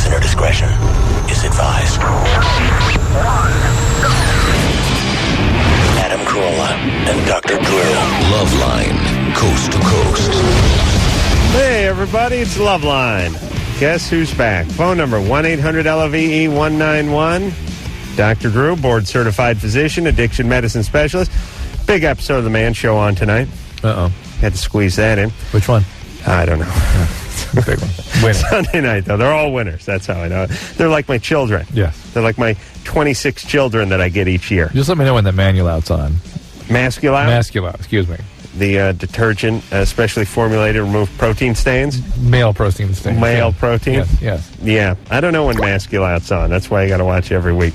Listener discretion is advised. Adam Carolla and Dr. Drew. Loveline, coast to coast. Hey, everybody, it's Loveline. Guess who's back? Phone number 1-800-LOVE-191. Dr. Drew, board-certified physician, addiction medicine specialist. Big episode of The Man Show on tonight. Uh-oh. Had to squeeze that in. Which one? I don't know. Big one. Winner. Sunday night, though. They're all winners. That's how I know it. They're like my children. Yes. They're like my 26 children that I get each year. Just let me know when the Manulout's on. Masculout? Masculout, excuse me. The detergent, specially formulated to remove protein stains. Male protein stains. Male protein? Yes. Yeah. I don't know when Masculout's on. That's why you got to watch every week.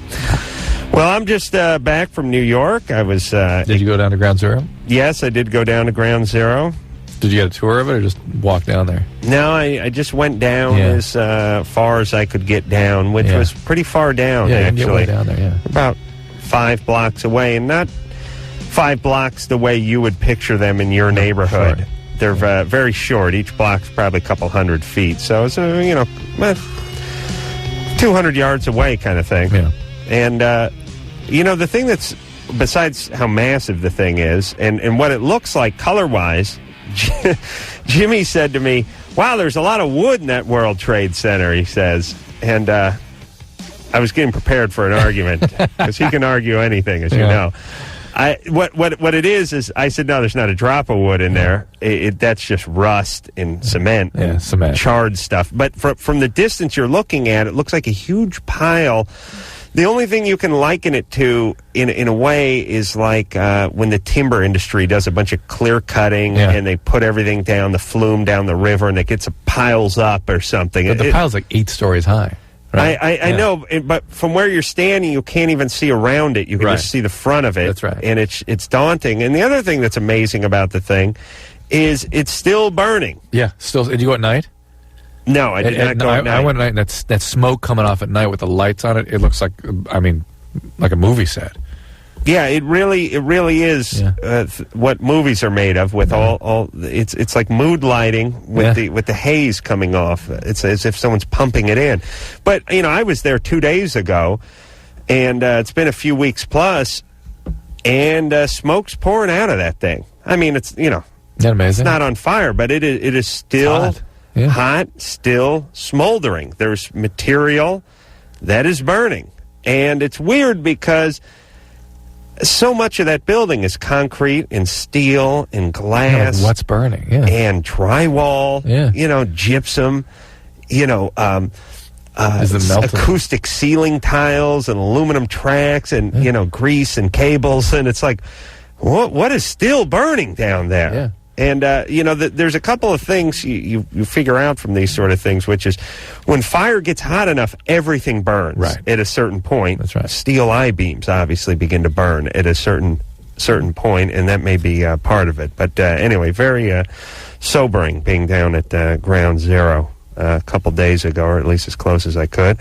Well, I'm just back from New York. I was... Did you go down to Ground Zero? Yes, I did go down to Ground Zero. Did you get a tour of it or just walk down there? No, I just went down as far as I could get down, which was pretty far down, actually. Get way down there, yeah. About 5 blocks away, and not 5 blocks the way you would picture them in your neighborhood. Short. They're very short. Each block's probably a couple hundred feet. So it's, 200 yards away kind of thing. Yeah. And, the thing that's, besides how massive the thing is, and what it looks like color-wise, Jimmy said to me, wow, there's a lot of wood in that World Trade Center, he says. And I was getting prepared for an argument, because he can argue anything, as you know. What it is I said, no, there's not a drop of wood in there. That's just rust and cement, and cement, charred stuff. But from the distance you're looking at, it looks like a huge pile. The only thing you can liken it to, in a way, is like when the timber industry does a bunch of clear cutting and they put everything down the flume down the river and it gets piles up or something. But the pile's like 8 stories high. Right? I know, but from where you're standing, you can't even see around it. You can just see the front of it. That's right. And it's daunting. And the other thing that's amazing about the thing is it's still burning. Yeah, still. Did you go at night? No, I did not go at night. I went at night, and that smoke coming off at night with the lights on it, it looks like, like a movie set. Yeah, it really is what movies are made of. With all it's like mood lighting with the haze coming off. It's as if someone's pumping it in. But I was there 2 days ago, and it's been a few weeks plus, and smoke's pouring out of that thing. I mean, it's Isn't that amazing? It's not on fire, but it is still hot, still smoldering. There's material that is burning, and it's weird because so much of that building is concrete and steel and glass. What's burning? And drywall. Gypsum. Acoustic ceiling tiles and aluminum tracks and grease and cables, and it's like, what is still burning down there? Yeah. And, there's a couple of things you figure out from these sort of things, which is when fire gets hot enough, everything burns at a certain point. That's right. Steel I-beams obviously begin to burn at a certain point, and that may be part of it. But anyway, very sobering being down at Ground Zero a couple days ago, or at least as close as I could.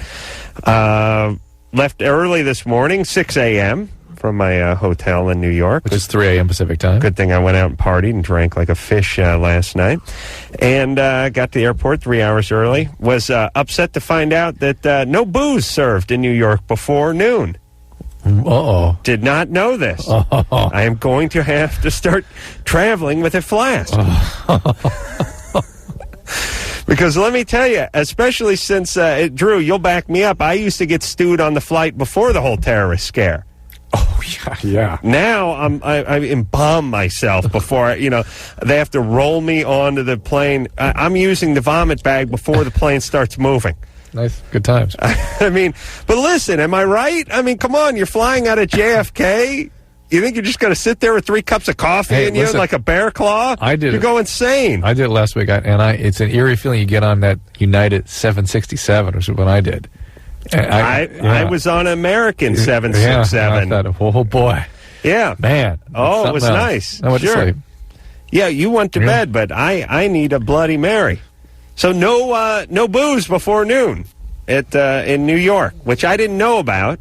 Left early this morning, 6 a.m., from my hotel in New York. Which is 3 a.m. Pacific time. Good thing I went out and partied and drank like a fish last night. And got to the airport 3 hours early. Was upset to find out that no booze served in New York before noon. Uh-oh. Did not know this. Uh-oh. I am going to have to start traveling with a flask. Because let me tell you, especially since, Drew, you'll back me up, I used to get stewed on the flight before the whole terrorist scare. Oh, yeah. Now I embalm myself before, they have to roll me onto the plane. I'm using the vomit bag before the plane starts moving. Nice. Good times. I mean, but listen, am I right? I mean, come on, you're flying out of JFK. You think you're just going to sit there with 3 cups of coffee in you like a bear claw? I did. You go insane. I did it last week, it's an eerie feeling you get on that United 767, which is what I did. I was on American 767. I thought, oh boy. Yeah. Man. Oh, it was nice. I went to sleep. Yeah, you went to bed, but I need a Bloody Mary. So no booze before noon in New York, which I didn't know about.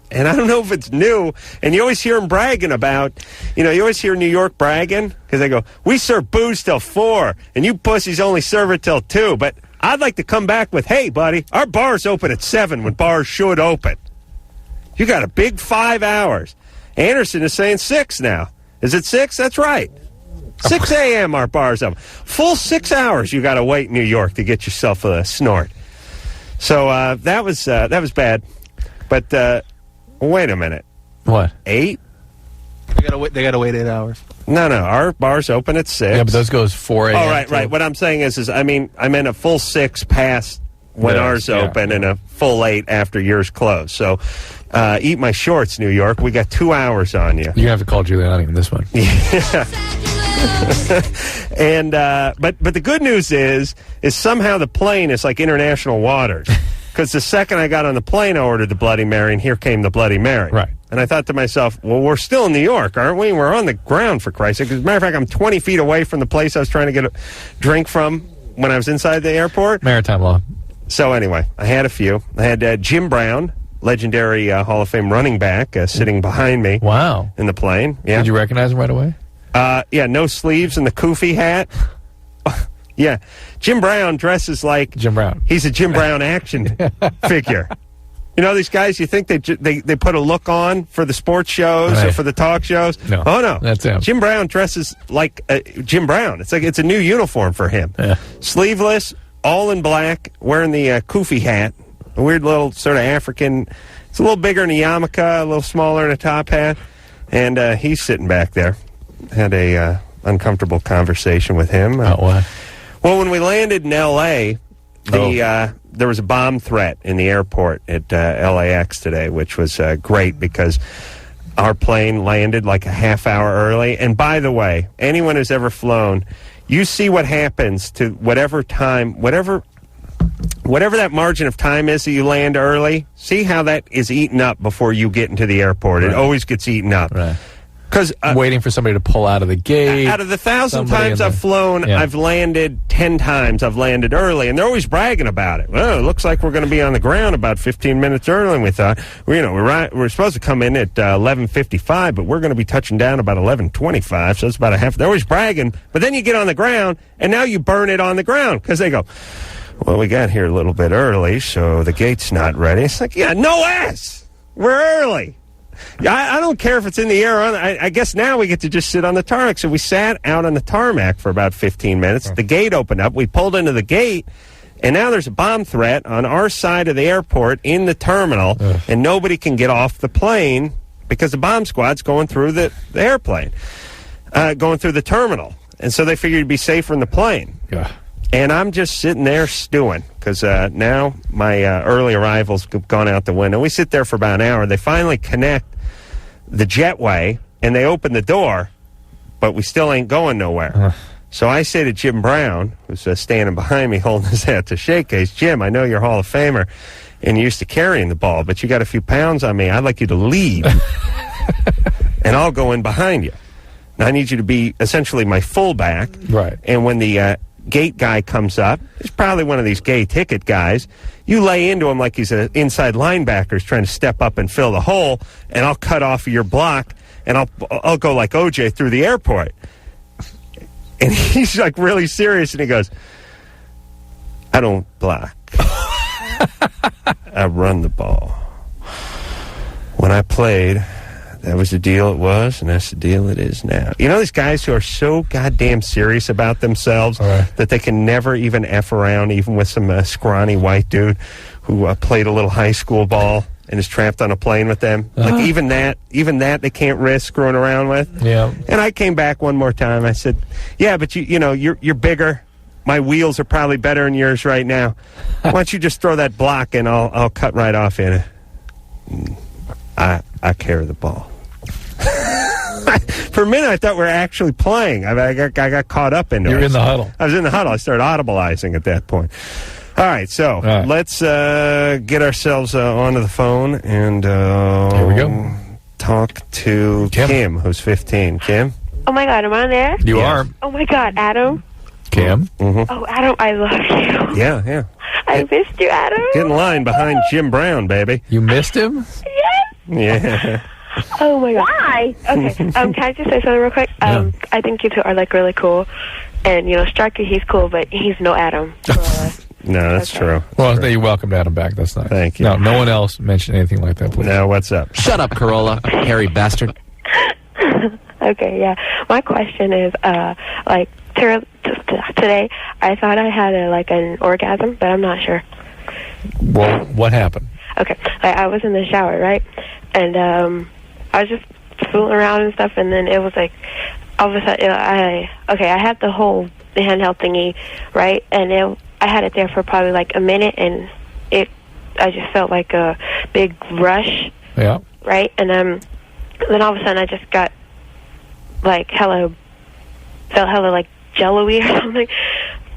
And I don't know if it's new. And you always hear them bragging about, you always hear New York bragging because they go, we serve booze till 4, and you pussies only serve it till 2. But I'd like to come back with, hey, buddy, our bar's open at 7 when bars should open. You got a big 5 hours. Anderson is saying 6 now. Is it 6? That's right. 6 a.m. our bar's open. Full 6 hours you got to wait in New York to get yourself a snort. So that was bad. But wait a minute. What? 8? They gotta wait 8 hours. No, our bar's open at 6. Yeah, but those goes 4 a.m. Oh, right. What I'm saying is I mean a full 6 past when ours open and a full 8 after yours close. So eat my shorts, New York. We got 2 hours on you. You're gonna have to call Giuliani on this one. Yeah. And but the good news is somehow the plane is like international waters. Because the second I got on the plane, I ordered the Bloody Mary, and here came the Bloody Mary. Right. And I thought to myself, well, we're still in New York, aren't we? We're on the ground, for Christ's sake. As a matter of fact, I'm 20 feet away from the place I was trying to get a drink from when I was inside the airport. Maritime law. So anyway, I had a few. I had Jim Brown, legendary Hall of Fame running back, sitting behind me. Wow. In the plane. Yeah. Did you recognize him right away? Yeah, no sleeves and the kufi hat. Yeah. Jim Brown dresses like Jim Brown. He's a Jim Brown action figure. You know these guys, you think they put a look on for the sports shows or for the talk shows? No. Oh, no. That's him. Jim Brown dresses like Jim Brown. It's like it's a new uniform for him. Yeah. Sleeveless, all in black, wearing the kufi hat, a weird little sort of African. It's a little bigger than a yarmulke, a little smaller than a top hat. And he's sitting back there. Had a uncomfortable conversation with him. What? Well, when we landed in L.A., there was a bomb threat in the airport at LAX today, which was great because our plane landed like a half hour early. And by the way, anyone who's ever flown, you see what happens to whatever time, whatever that margin of time is that you land early, see how that is eaten up before you get into the airport. Right. It always gets eaten up. Right. Because waiting for somebody to pull out of the gate. Out of the 1,000 times I've flown, I've landed 10 times. I've landed early, and they're always bragging about it. Well, it looks like we're going to be on the ground about 15 minutes early. And we thought, we're supposed to come in at 11:55, but we're going to be touching down about 11:25. So it's about a half. They're always bragging, but then you get on the ground, and now you burn it on the ground because they go, well, we got here a little bit early, so the gate's not ready. It's like, yeah, no ass. We're early. I don't care if it's in the air. I guess now we get to just sit on the tarmac. So we sat out on the tarmac for about 15 minutes. The gate opened up. We pulled into the gate, and now there's a bomb threat on our side of the airport in the terminal, and nobody can get off the plane because the bomb squad's going through the airplane, going through the terminal. And so they figured it'd be safer in the plane. Yeah. And I'm just sitting there stewing because now my early arrivals have gone out the window. We sit there for about an hour. They finally connect the jetway, and they open the door, but we still ain't going nowhere. So I say to Jim Brown, who's standing behind me holding his attaché case, Jim, I know you're Hall of Famer, and you're used to carrying the ball, but you got a few pounds on me. I'd like you to lead, and I'll go in behind you. Now, I need you to be essentially my fullback. Right. And when the gate guy comes up, he's probably one of these gay ticket guys, you lay into him like he's an inside linebacker who's trying to step up and fill the hole, and I'll cut off your block, and I'll go like OJ through the airport. And he's like really serious, and he goes, I don't block. I run the ball. When I played, that was the deal it was, and that's the deal it is now. You know these guys who are so goddamn serious about themselves that they can never even F around, even with some scrawny white dude who played a little high school ball and is trapped on a plane with them. Like even that they can't risk screwing around with. Yeah. And I came back one more time. I said, yeah, but you're bigger. My wheels are probably better than yours right now. Why don't you just throw that block and I'll cut right off in it. I carry the ball. For a minute, I thought we were actually playing. I got caught up into it. You're in the huddle. I was in the huddle. I started audibleizing at that point. All right, so let's get ourselves onto the phone and here we go. Talk to Kim, who's 15. Kim? Oh, my God, am I on there? You are. Oh, my God, Adam? Kim? Mm-hmm. Oh, Adam, I love you. Yeah. I missed you, Adam. Get in line behind Jim Brown, baby. You missed him? Yes. Yeah. Oh, my God. Why? Okay, can I just say something real quick? I think you two are, like, really cool. And, Striker, he's cool, but he's no Adam. So, No, that's Okay. true. Well, you welcomed Adam back. That's nice. Thank you. No one else mentioned anything like that, please. Now, what's up? Shut up, Carolla, hairy bastard. Okay, yeah. My question is, like, today, I thought I had an orgasm, but I'm not sure. Well, what happened? Okay, I was in the shower, right? And I was just fooling around and stuff, and then it was like, all of a sudden, I had the whole handheld thingy, right? And I had it there for probably like a minute, and I just felt like a big rush, Yeah. right? And then all of a sudden, I just got like felt hella like jello-y or something,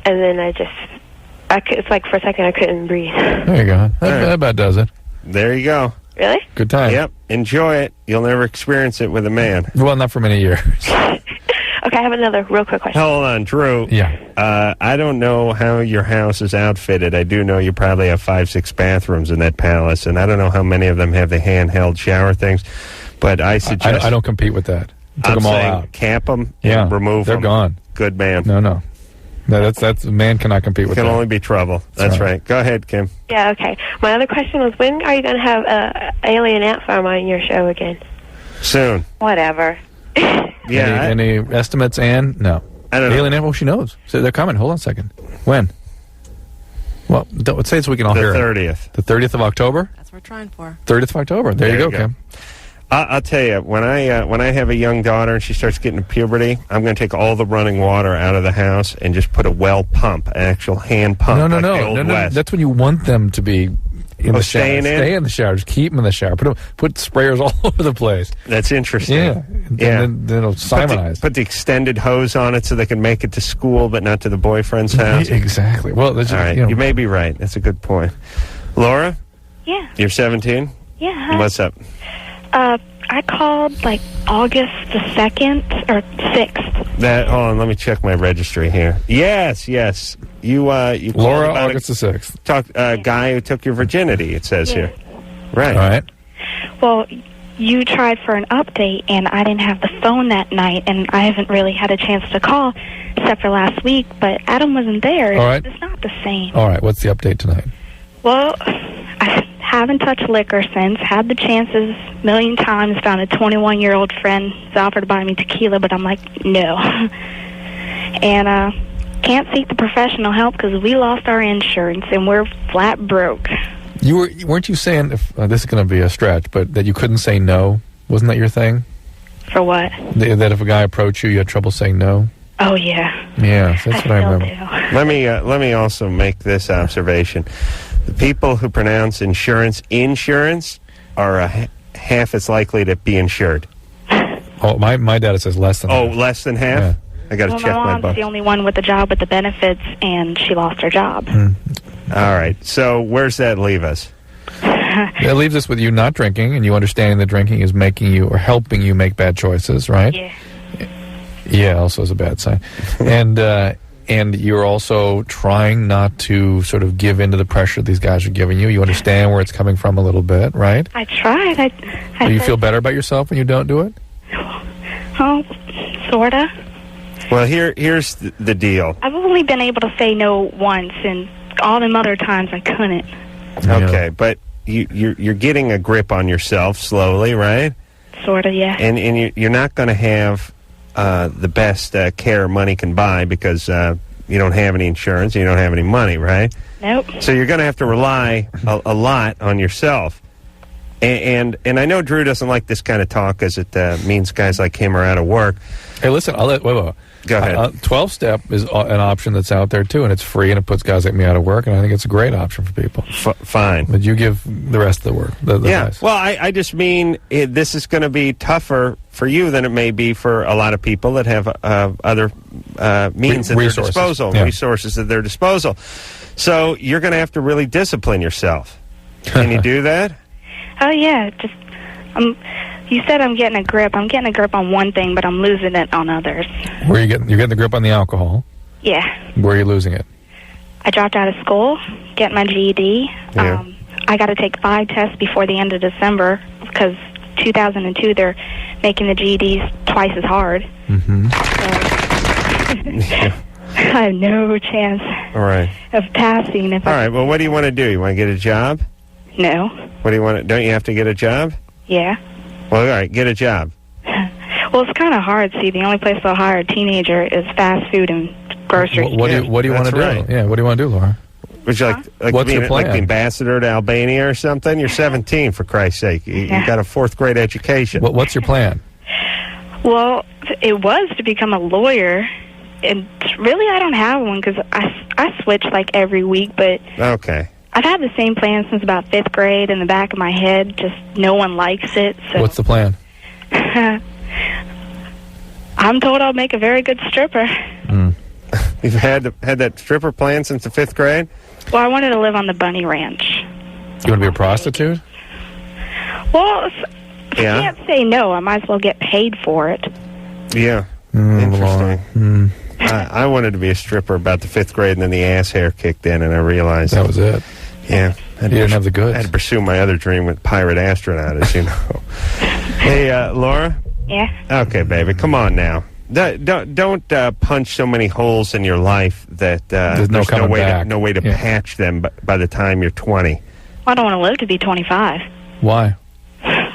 and then it's like for a second I couldn't breathe. There you go. That about does it. There you go. Really? Good time. Yep. Enjoy it. You'll never experience it with a man. Well, not for many years. Okay, I have another real quick question. Hold on, Drew. Yeah. I don't know how your house is outfitted. I do know you probably have 5-6 bathrooms in that palace, and I don't know how many of them have the handheld shower things, but I suggest... I don't compete with that. Took I'm them all saying out. cap them Yeah. and remove them. They're gone. Good man. No. That's a man cannot compete with Can that. only be trouble. That's right. Go ahead, Kim. Yeah, okay. My other question was, when are you going to have Alien Ant Farm on your show again? Soon. Whatever. Yeah. Any estimates, Ann? No. I don't know. Alien Animal, she knows. So they're coming. Hold on a second. When? Well, don't say it so we can all The hear 30th. it. The 30th of October? That's what we're trying for. 30th of October. There you go, Kim. I'll tell you, when I have a young daughter and she starts getting to puberty, I'm going to take all the running water out of the house and just put a well pump, an actual hand pump. No. like the Old West. That's when you want them to be in the shower. staying in? Stay in the shower. Just keep them in the shower. Put sprayers all over the place. That's interesting. Yeah. Then it'll simonize. Put the extended hose on it so they can make it to school, but not to the boyfriend's house. Exactly. Well, that's All right. you know, You may be right. That's a good point. Laura, Yeah. you're 17? Yeah. What's up? I called like August the 2nd or 6th. Hold on, let me check my registry here. Yes. You called Laura, about August the 6th. a guy who took your virginity, it says here. Right. All right. Well, you tried for an update, and I didn't have the phone that night, and I haven't really had a chance to call except for last week, but Adam wasn't there. All right. It's not the same. All right. What's the update tonight? Well, I haven't touched liquor since. Had the chances a million times. Found a 21-year-old friend who's offered to buy me tequila, but I'm like, no. And can't seek the professional help because we lost our insurance and we're flat broke. Weren't you saying, if this is going to be a stretch, but that you couldn't say no? Wasn't that your thing? For what? That if a guy approached you had trouble saying no? Oh, yeah. Yeah, that's what I still remember. do. Let me also make this observation. The people who pronounce insurance are half as likely to be insured. Oh, my data says less than that. Less than half? Yeah. I got to Well, check my my mom's book. the only one with the job with the benefits, and she lost her job. All right. So where's that leave us? That leaves us with you not drinking, and you understanding that drinking is making you or helping you make bad choices, right? Yeah. Yeah, also is a bad sign. And you're also trying not to sort of give in to the pressure these guys are giving you. You understand where it's coming from a little bit, right? I tried. Do you feel better about yourself when you don't do it? Oh, sort of. Well, here's the deal. I've only been able to say no once, and all them other times I couldn't. Okay, but you're getting a grip on yourself slowly, right? Sort of, yeah. And you're not going to have the best care money can buy because you don't have any insurance and you don't have any money, right? Nope. So you're going to have to rely a lot on yourself. And I know Drew doesn't like this kind of talk because it means guys like him are out of work. Hey, listen, wait. Go ahead. 12-step is an option that's out there, too, and it's free, and it puts guys like me out of work, and I think it's a great option for people. Fine. But you give the rest of the work. The guys. Well, I just mean this is going to be tougher for you than it may be for a lot of people that have other means at their disposal, resources at their disposal. So you're going to have to really discipline yourself. Can you do that? Oh, yeah. Just, you said I'm getting a grip. I'm getting a grip on one thing, but I'm losing it on others. Where are you getting? You're getting the grip on the alcohol. Yeah. Where are you losing it? I dropped out of school, getting my GED. Yeah. I got to take 5 tests before the end of December because 2002 they're making the GEDs twice as hard. Mm-hmm. So I have no chance. All right. of passing. If All right. Well, what do you want to do? You want to get a job? No. What do you want to? Don't you have to get a job? Yeah. Well, all right. Get a job. Well, it's kind of hard. See, the only place they'll hire a teenager is fast food and grocery. What do you want to that's do? right. Yeah, what do you want to do, Laura? Would you like What's being your plan? like the ambassador to Albania or something? You're 17, for Christ's sake. You got a 4th grade education. What's your plan? Well, it was to become a lawyer, and really I don't have one because I switch like every week, but Okay. I've had the same plan since about 5th grade in the back of my head, just no one likes it. So What's the plan? I'm told I'll make a very good stripper. You've had that stripper plan since the 5th grade? Well, I wanted to live on the bunny ranch. You want to be a prostitute? Well, if I Yeah. can't say no. I might as well get paid for it. Yeah. Interesting. I wanted to be a stripper about the 5th grade, and then the ass hair kicked in, and I realized That was it. Yeah. You didn't have the goods. I had to pursue my other dream with pirate astronaut, as you know. Hey, Laura? Yeah. Okay, baby, come on now. Don't punch so many holes in your life that There's no coming back. no way to Yeah. patch them by the time you're 20. I don't want to live to be 25. Why?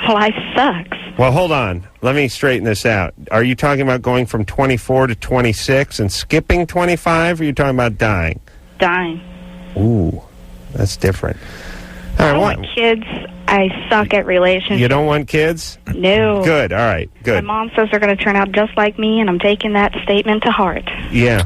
Life sucks. Well, hold on. Let me straighten this out. Are you talking about going from 24 to 26 and skipping 25, or are you talking about dying? Dying. Ooh, that's different. All I right, don't what? want kids. I suck at relationships. You don't want kids? No. Good, all right, My good. mom says they're going to turn out just like me, and I'm taking that statement to heart. Yeah.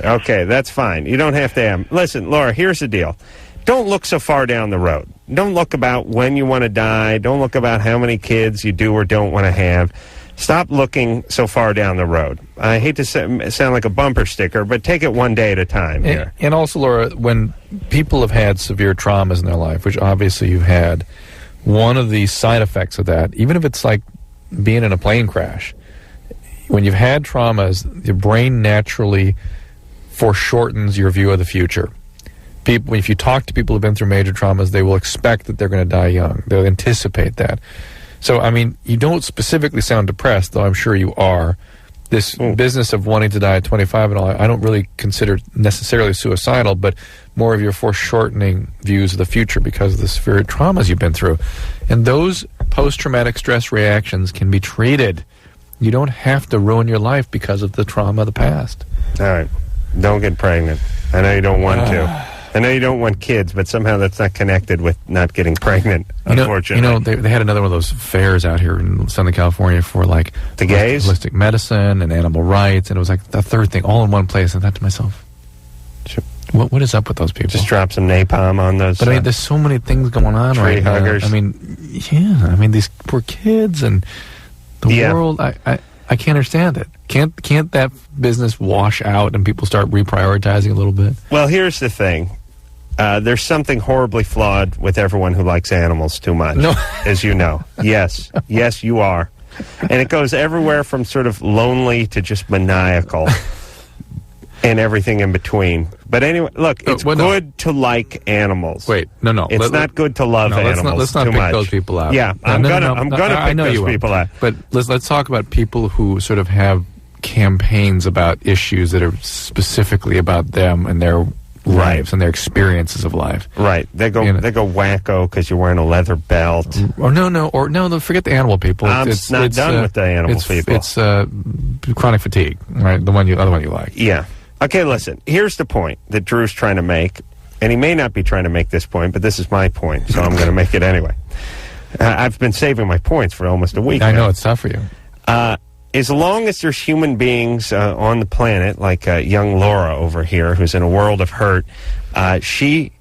Okay, that's fine. You don't have to have... Listen, Laura, here's the deal. Don't look so far down the road. Don't look about when you want to die. Don't look about how many kids you do or don't want to have. Stop looking so far down the road. I hate to sound like a bumper sticker, but take it one day at a time here. And also, Laura, when people have had severe traumas in their life, which obviously you've had, one of the side effects of that, even if it's like being in a plane crash, when you've had traumas, your brain naturally foreshortens your view of the future. People, if you talk to people who've been through major traumas, they will expect that they're going to die young. They'll anticipate that. So, I mean, you don't specifically sound depressed, though I'm sure you are. This business of wanting to die at 25 and all, I don't really consider necessarily suicidal, but more of your foreshortening views of the future because of the severe traumas you've been through. And those post-traumatic stress reactions can be treated. You don't have to ruin your life because of the trauma of the past. All right. Don't get pregnant. I know you don't want to. I know you don't want kids, but somehow that's not connected with not getting pregnant, unfortunately. They had another one of those fairs out here in Southern California for, like, the gays? Holistic medicine and animal rights, and it was like the third thing all in one place. I thought to myself, what is up with those people? Just drop some napalm on those. But I mean, there's so many things going on tree right now. huggers. I mean, yeah. I mean, these poor kids and the world. I can't understand it. Can't that business wash out and people start reprioritizing a little bit? Well, here's the thing. There's something horribly flawed with everyone who likes animals too much, as you know. Yes. Yes, you are. And it goes everywhere from sort of lonely to just maniacal and everything in between. But anyway, look, it's good to like animals. Wait, no. It's not good to love animals let's not too pick much. those people out. Yeah, I'm gonna pick those people out. But let's talk about people who sort of have campaigns about issues that are specifically about them and their lives and their experiences of life. Right. They go wacko because you're wearing a leather belt. Or no, forget the animal people. I'm not done with the animal people. It's chronic fatigue, right? The other one you like. Yeah. Okay, listen. Here's the point that Drew's trying to make, and he may not be trying to make this point, but this is my point, so I'm going to make it anyway. I've been saving my points for almost a week I now. know, it's tough for you. As long as there's human beings on the planet, like young Laura over here, who's in a world of hurt, she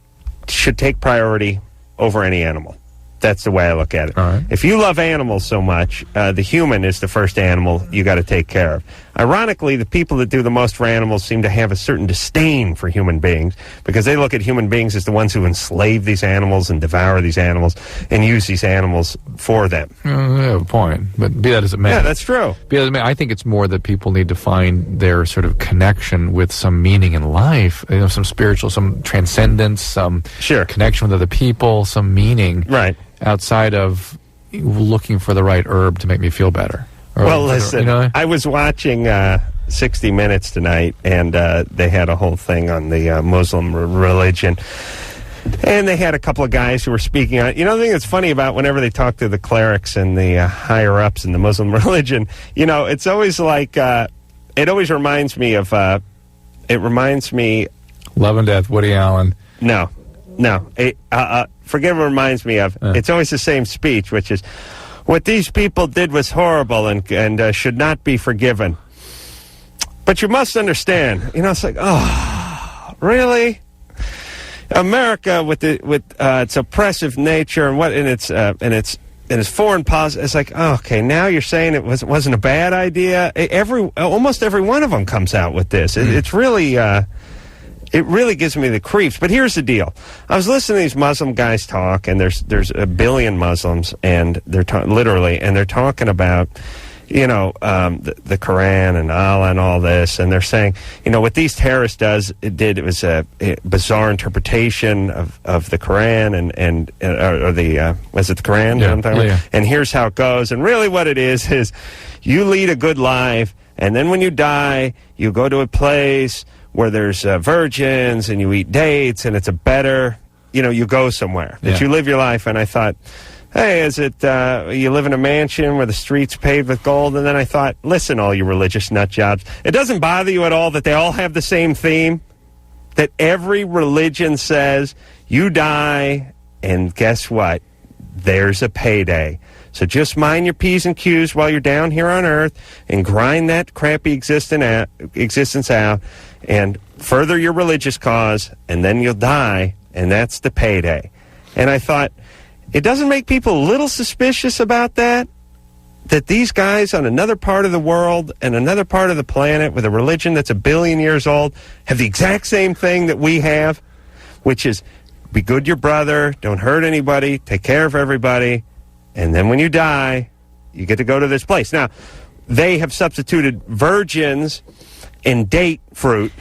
should take priority over any animal. That's the way I look at it. All right. If you love animals so much, the human is the first animal you got to take care of. Ironically, the people that do the most for animals seem to have a certain disdain for human beings because they look at human beings as the ones who enslave these animals and devour these animals and use these animals for them. You have a point, but be that as it may. Yeah, that's true. Be that as it may, I think it's more that people need to find their sort of connection with some meaning in life, some spiritual, some transcendence, some connection with other people, some meaning. Right. Outside of looking for the right herb to make me feel better. Well, listen, I was watching 60 Minutes tonight, and they had a whole thing on the Muslim religion. And they had a couple of guys who were speaking on it. You know, the thing that's funny about whenever they talk to the clerics and the higher-ups in the Muslim religion, you know, it's always like, it always reminds me of, Love and Death, Woody Allen. No. Forget what it reminds me of. It's always the same speech, which is, what these people did was horrible and should not be forgiven. But you must understand, you know, it's like, oh, really? America with its oppressive nature and its foreign policy, it's like, oh, okay, now you're saying it wasn't a bad idea. Almost every one of them comes out with this. It's really it really gives me the creeps. But here's the deal: I was listening to these Muslim guys talk, and there's a billion Muslims, and they're talking about, you know, the Quran and Allah and all this, and they're saying, you know, what these terrorists did was a bizarre interpretation of the Quran was it the Quran? Yeah. And here's how it goes. And really what it is you lead a good life, and then when you die, you go to a place where there's virgins, and you eat dates, and it's a better, you know, you go somewhere that you live your life. And I thought, hey, is it you live in a mansion where the street's paved with gold? And then I thought, listen, all you religious nut jobs, it doesn't bother you at all that they all have the same theme? That every religion says you die, and guess what? There's a payday. So just mind your P's and Q's while you're down here on Earth, and grind that crappy existence out, and further your religious cause, and then you'll die, and that's the payday. And I thought, it doesn't make people a little suspicious about that these guys on another part of the world and another part of the planet with a religion that's 1 billion years old have the exact same thing that we have, which is be good to your brother, don't hurt anybody, take care of everybody, and then when you die, you get to go to this place. Now, they have substituted virgins and date fruit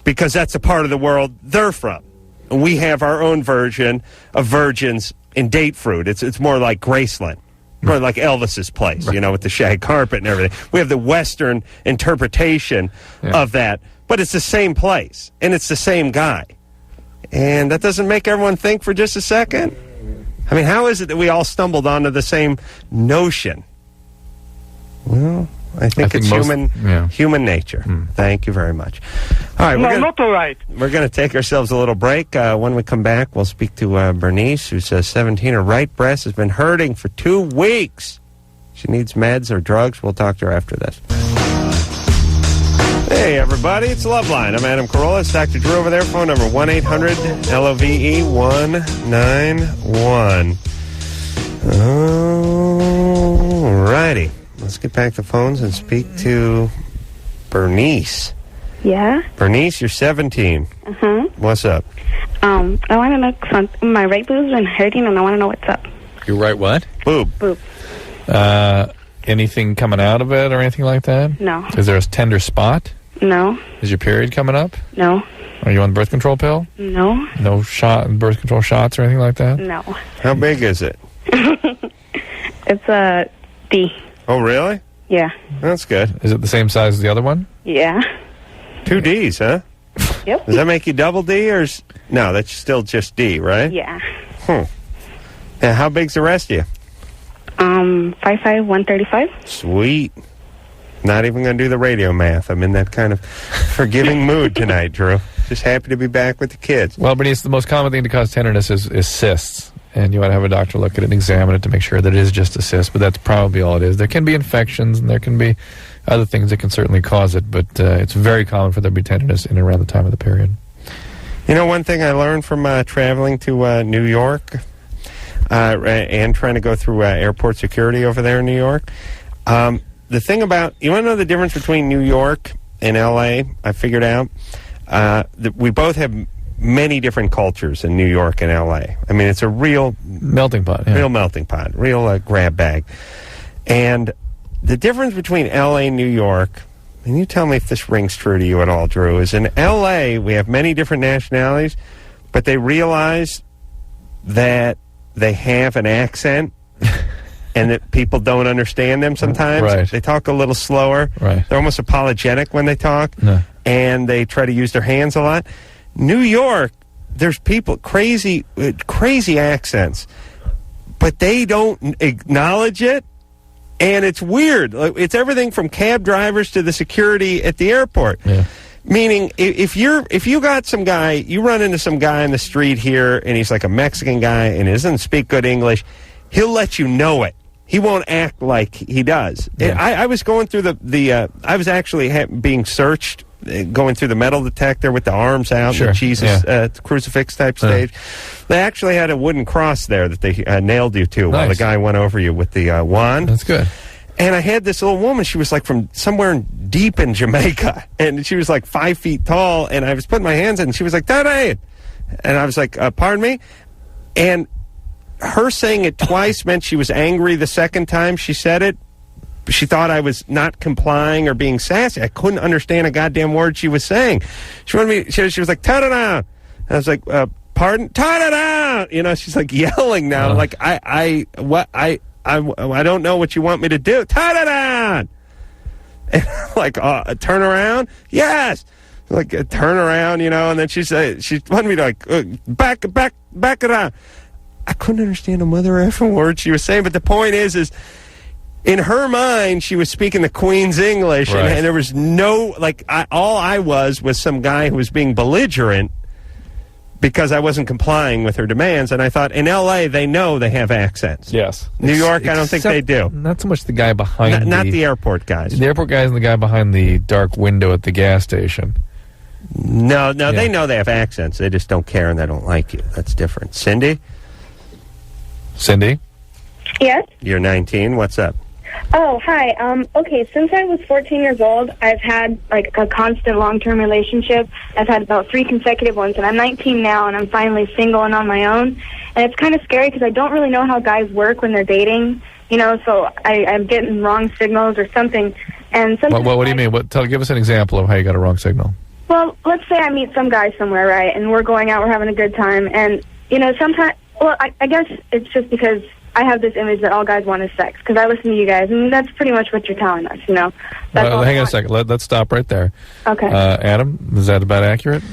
because that's a part of the world they're from. And we have our own version of virgins and date fruit. It's more like Graceland, more like Elvis's place, you know, with the shag carpet and everything. We have the Western interpretation of that, but it's the same place, and it's the same guy. And that doesn't make everyone think for just a second? I mean, how is it that we all stumbled onto the same notion? Well, I think it's human nature. Thank you very much. All right, not all right. We're going to take ourselves a little break. When we come back, we'll speak to Bernice, who's 17. Her right breast has been hurting for 2 weeks. She needs meds or drugs. We'll talk to her after this. Hey, everybody, it's Loveline. I'm Adam Carolla. It's Dr. Drew over there. Phone number 1-800-LOVE-191. All righty. Let's get back to phones and speak to Bernice. Yeah? Bernice, you're 17. What's up? I want to know, my right boob's been hurting, and I want to know what's up. Your right what? Boob. Anything coming out of it or anything like that? No. Is there a tender spot? No. Is your period coming up? No. Are you on the birth control pill? No. No birth control shots or anything like that? No. How big is it? It's a D. Oh, really? Yeah. That's good. Is it the same size as the other one? Yeah. 2 Ds, huh? Yep. Does that make you double D, or no? That's still just D, right? Yeah. Yeah. How big's the rest of you? 5'5", 135. Sweet. Not even going to do the radio math. I'm in that kind of forgiving mood tonight, Drew. Just happy to be back with the kids. Well, Bernice, the most common thing to cause tenderness is cysts. And you want to have a doctor look at it and examine it to make sure that it is just a cyst, but that's probably all it is. There can be infections, and there can be other things that can certainly cause it, but it's very common for there to be tenderness in and around the time of the period. You know, one thing I learned from traveling to New York and trying to go through airport security over there in New York, the thing about, you want to know the difference between New York and L.A.? I figured out that we both have many different cultures in New York and L.A. I mean, it's a real melting pot, real melting pot, real grab bag. And the difference between L.A. and New York, and you tell me if this rings true to you at all, Drew, is in L.A. we have many different nationalities, but they realize that they have an accent and that people don't understand them sometimes. Right. They talk a little slower. Right. They're almost apologetic when they talk, No. and they try to use their hands a lot. New York, there's people, crazy accents, but they don't acknowledge it, and it's weird. It's everything from cab drivers to the security at the airport. Yeah. Meaning, if you got some guy, you run into some guy in the street here, and he's like a Mexican guy and he doesn't speak good English, he'll let you know it. He won't act like he does. Yeah. I was going through I was actually being searched, going through the metal detector with the arms out, Sure. the Jesus crucifix type stage. They actually had a wooden cross there that they nailed you to while the Nice. guy went over you with the wand. That's good. And I had this little woman. She was like from somewhere deep in Jamaica, and she was like 5 feet tall. And I was putting my hands in, and she was like, "Tada!" And I was like, "Pardon me." And her saying it twice meant she was angry the second time she said it. She thought I was not complying or being sassy. I couldn't understand a goddamn word she was saying. She wanted me. She was like, "Ta-da-da!" I was like, "Pardon, ta-da-da!" You know, she's like yelling now. Like I don't know what you want me to do. Ta-da-da! And I'm like, turn around? Yes! Like, turn around, you know, and then she wanted me to, like, back around. I couldn't understand a mother effing word she was saying, but the point is in her mind, she was speaking the Queen's English, Right. and there was no, like, all I was some guy who was being belligerent because I wasn't complying with her demands, and I thought, in L.A., they know they have accents. Yes. New York, I don't think they do. Not so much the guy behind Not the airport guys. The airport guys and the guy behind the dark window at the gas station. No, they know they have accents. They just don't care and they don't like you. That's different. Cindy, Yes? you're 19. What's up? Oh, hi. Okay, since I was 14 years old, I've had, like, a constant long-term relationship. I've had about 3 consecutive ones, and I'm 19 now, and I'm finally single and on my own. And it's kind of scary because I don't really know how guys work when they're dating, you know, so I'm getting wrong signals or something. And sometimes What do you mean? Give us an example of how you got a wrong signal. Well, let's say I meet some guy somewhere, right, and we're going out, we're having a good time, and, you know, sometimes, well, I guess it's just because I have this image that all guys want is sex, because I listen to you guys, and that's pretty much what you're telling us, you know. That's all Hang I on a want. second. Let's stop right there. Okay. Adam, is that about accurate?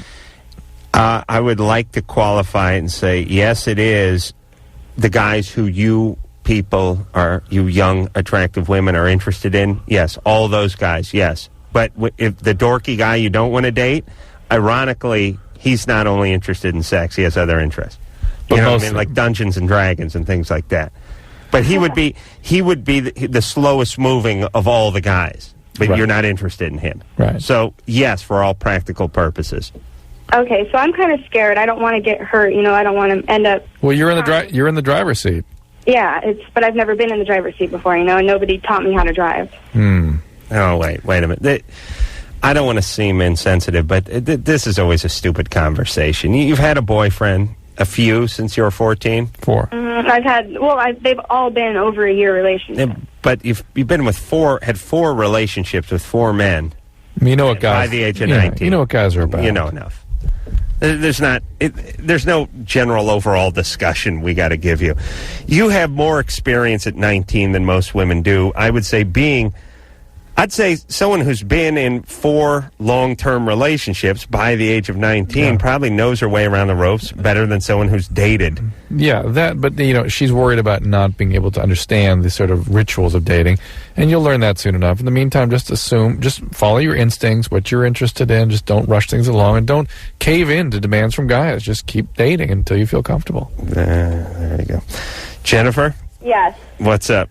I would like to qualify it and say, yes, it is the guys who you young, attractive women are interested in. Yes, all those guys, yes. But if the dorky guy you don't want to date, ironically, he's not only interested in sex, he has other interests. You know what I mean? Like Dungeons and Dragons and things like that. But he would be the slowest moving of all the guys. But Right. you're not interested in him. Right. So, yes, for all practical purposes. Okay, so I'm kind of scared. I don't want to get hurt, you know, I don't want to end up... Well, you're in the driver's seat. Yeah, but I've never been in the driver's seat before, you know, and nobody taught me how to drive. Oh, wait a minute. I don't want to seem insensitive, but this is always a stupid conversation. You've had a boyfriend, a few, since you were 14? 4. They've all been over a year relationships. But you've been had 4 relationships with 4 men. You know what guys... By the age of 19. You know what guys are about. You know enough. There's no general overall discussion we got to give you. You have more experience at 19 than most women do. I would say I'd say someone who's been in 4 long-term relationships by the age of 19 probably knows her way around the ropes better than someone who's dated. Yeah, but, you know, she's worried about not being able to understand the sort of rituals of dating, and you'll learn that soon enough. In the meantime, just follow your instincts, what you're interested in, just don't rush things along, and don't cave in to demands from guys. Just keep dating until you feel comfortable. There you go. Jennifer? Yes. What's up?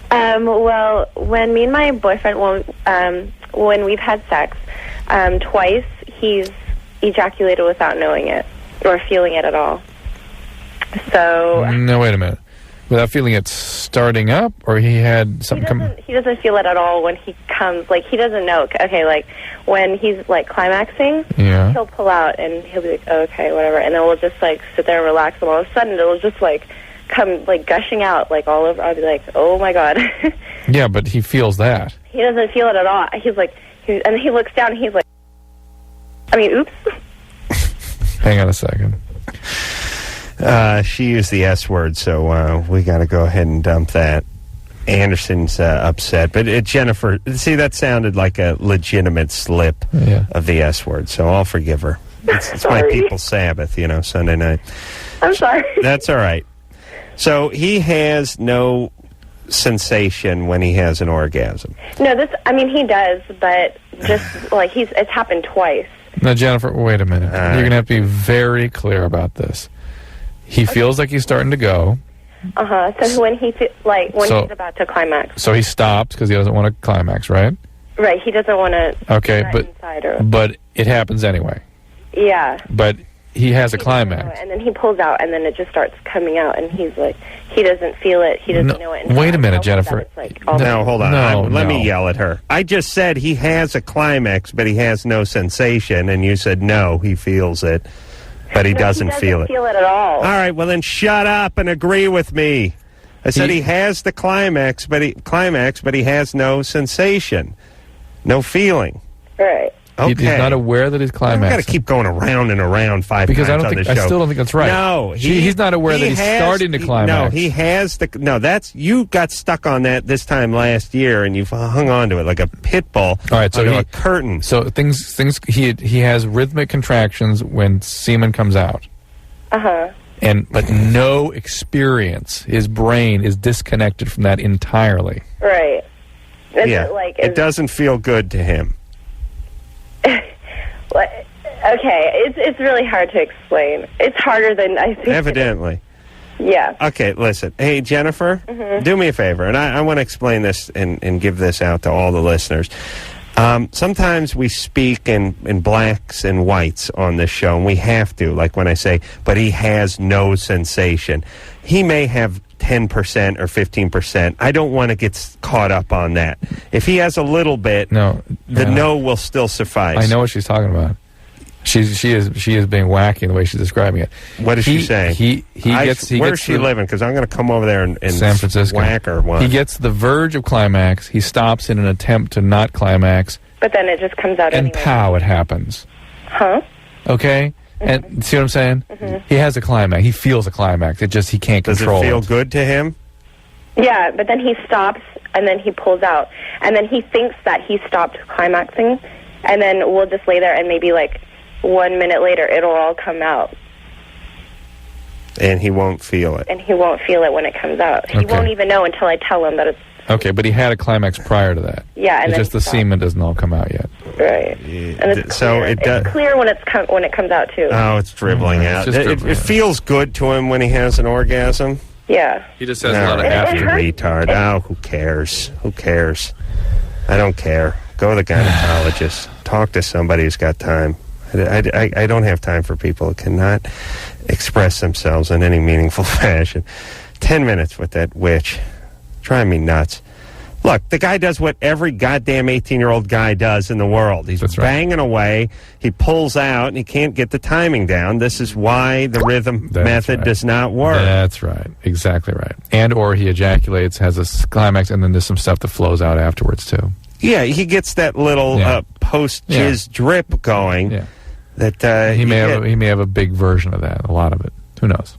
Well, when me and my boyfriend, when we've had sex, twice, he's ejaculated without knowing it or feeling it at all. So... No, wait a minute. Without feeling it starting up, or he had something He doesn't feel it at all when he comes. Like, he doesn't know. Okay, like, when he's, like, climaxing, he'll pull out, and he'll be like, oh, okay, whatever. And then we'll just, like, sit there and relax, and all of a sudden it'll just, like, come, like, gushing out, like, all over. I'll be like, oh, my God. Yeah, but he feels that. He doesn't feel it at all. He's like, and he looks down, and he's like, oops. Hang on a second. She used the S word, so we got to go ahead and dump that. Anderson's upset, but Jennifer, see, that sounded like a legitimate slip of the S word, so I'll forgive her. It's my people's Sabbath, Sunday night. I'm sorry. That's all right. So he has no sensation when he has an orgasm. No, he does, but just like it's happened twice. Now, Jennifer, wait a minute. You're going to have to be very clear about this. He feels like he's starting to go. So when he's about to climax. So he stops because he doesn't want to climax, right? Right. He doesn't want to. Okay, but it happens anyway. Yeah. But he has a climax. And then he pulls out, and then it just starts coming out, and he's like, he doesn't feel it. He doesn't know it. Wait a minute, Jennifer. No, hold on. Let me yell at her. I just said he has a climax, but he has no sensation, and you said no, he feels it, but he doesn't feel it. Feel it at all. All right, well then shut up and agree with me. I said he has the climax, but he has no sensation, no feeling. Right. Okay. He's not aware that he's climaxing. I've got to keep going around and around five times on the show. I still don't think that's right. No. He's not aware that he's starting to climax. No, he has you got stuck on that this time last year, and you've hung on to it like a pit bull onto a curtain. So he has rhythmic contractions when semen comes out. But no experience. His brain is disconnected from that entirely. Right. It doesn't feel good to him. Okay, it's really hard to explain. It's harder than I think. Evidently. Yeah. Okay, listen. Hey, Jennifer, do me a favor, and I want to explain this and give this out to all the listeners. Sometimes we speak in blacks and whites on this show, and we have to, like when I say, but he has no sensation. He may have 10% or 15%. I don't want to get caught up on that. If he has a little bit, no will still suffice. I know what she's talking about. She is being wacky in the way she's describing it. What is she saying? Where's she living? Because I'm going to come over there and San Francisco. Whack her one. He gets the verge of climax. He stops in an attempt to not climax. But then it just comes out and anyway. pow, it happens. Huh? Okay? And see what I'm saying? He has a climax. He feels a climax. He can't control it. Does it feel good to him? Yeah, but then he stops, and then he pulls out. And then he thinks that he stopped climaxing, and then we'll just lay there, and maybe 1 minute later, it'll all come out. And he won't feel it. And he won't feel it when it comes out. He won't even know until I tell him that it's... Okay, but he had a climax prior to that. Yeah, and it's just the semen doesn't all come out yet. Right. And it's clear when it comes out, too. Oh, it's dribbling out. It feels good to him when he has an orgasm. Yeah. He just has a lot of after. Retard. Oh, who cares? Who cares? I don't care. Go to the gynecologist. Talk to somebody who's got time. I don't have time for people who cannot express themselves in any meaningful fashion. 10 minutes with that witch. Driving me nuts. Look, the guy does what every goddamn 18-year-old guy does in the world. He's banging away. He pulls out, and he can't get the timing down. This is why the rhythm method does not work. That's right. Exactly right. And or he ejaculates, has a climax, and then there's some stuff that flows out afterwards, too. Yeah, he gets that little post-jizz drip going. Yeah. That he may have a big version of that, a lot of it. Who knows?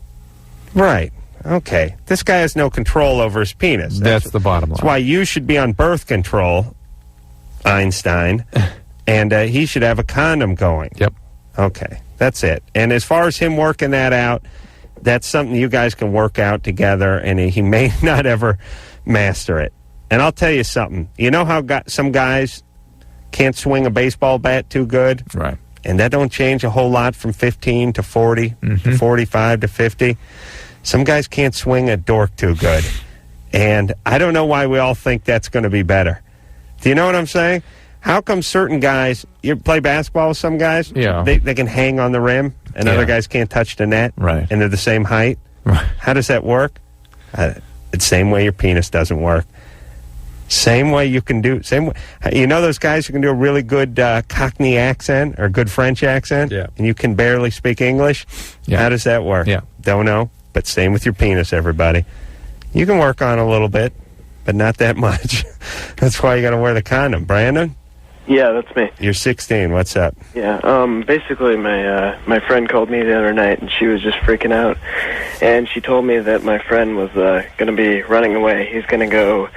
Right. Okay. This guy has no control over his penis. That's the bottom line. That's why you should be on birth control, Einstein, and he should have a condom going. Yep. Okay. That's it. And as far as him working that out, that's something you guys can work out together, and he may not ever master it. And I'll tell you something. You know how some guys can't swing a baseball bat too good? Right. And that don't change a whole lot from 15 to 40 to 45 to 50. Some guys can't swing a dork too good. And I don't know why we all think that's going to be better. Do you know what I'm saying? How come certain guys, you play basketball with some guys? Yeah. They can hang on the rim, and other guys can't touch the net. Right. And they're the same height. Right. How does that work? It's the same way your penis doesn't work. Same way you can do, you know those guys who can do a really good Cockney accent or good French accent? Yeah. And you can barely speak English? Yeah. How does that work? Yeah. Don't know, but same with your penis, everybody. You can work on a little bit, but not that much. That's why you got to wear the condom. Brandon? Yeah, that's me. You're 16. What's up? Yeah, basically my friend called me the other night, and she was just freaking out. And she told me that my friend was going to be running away. He's going to go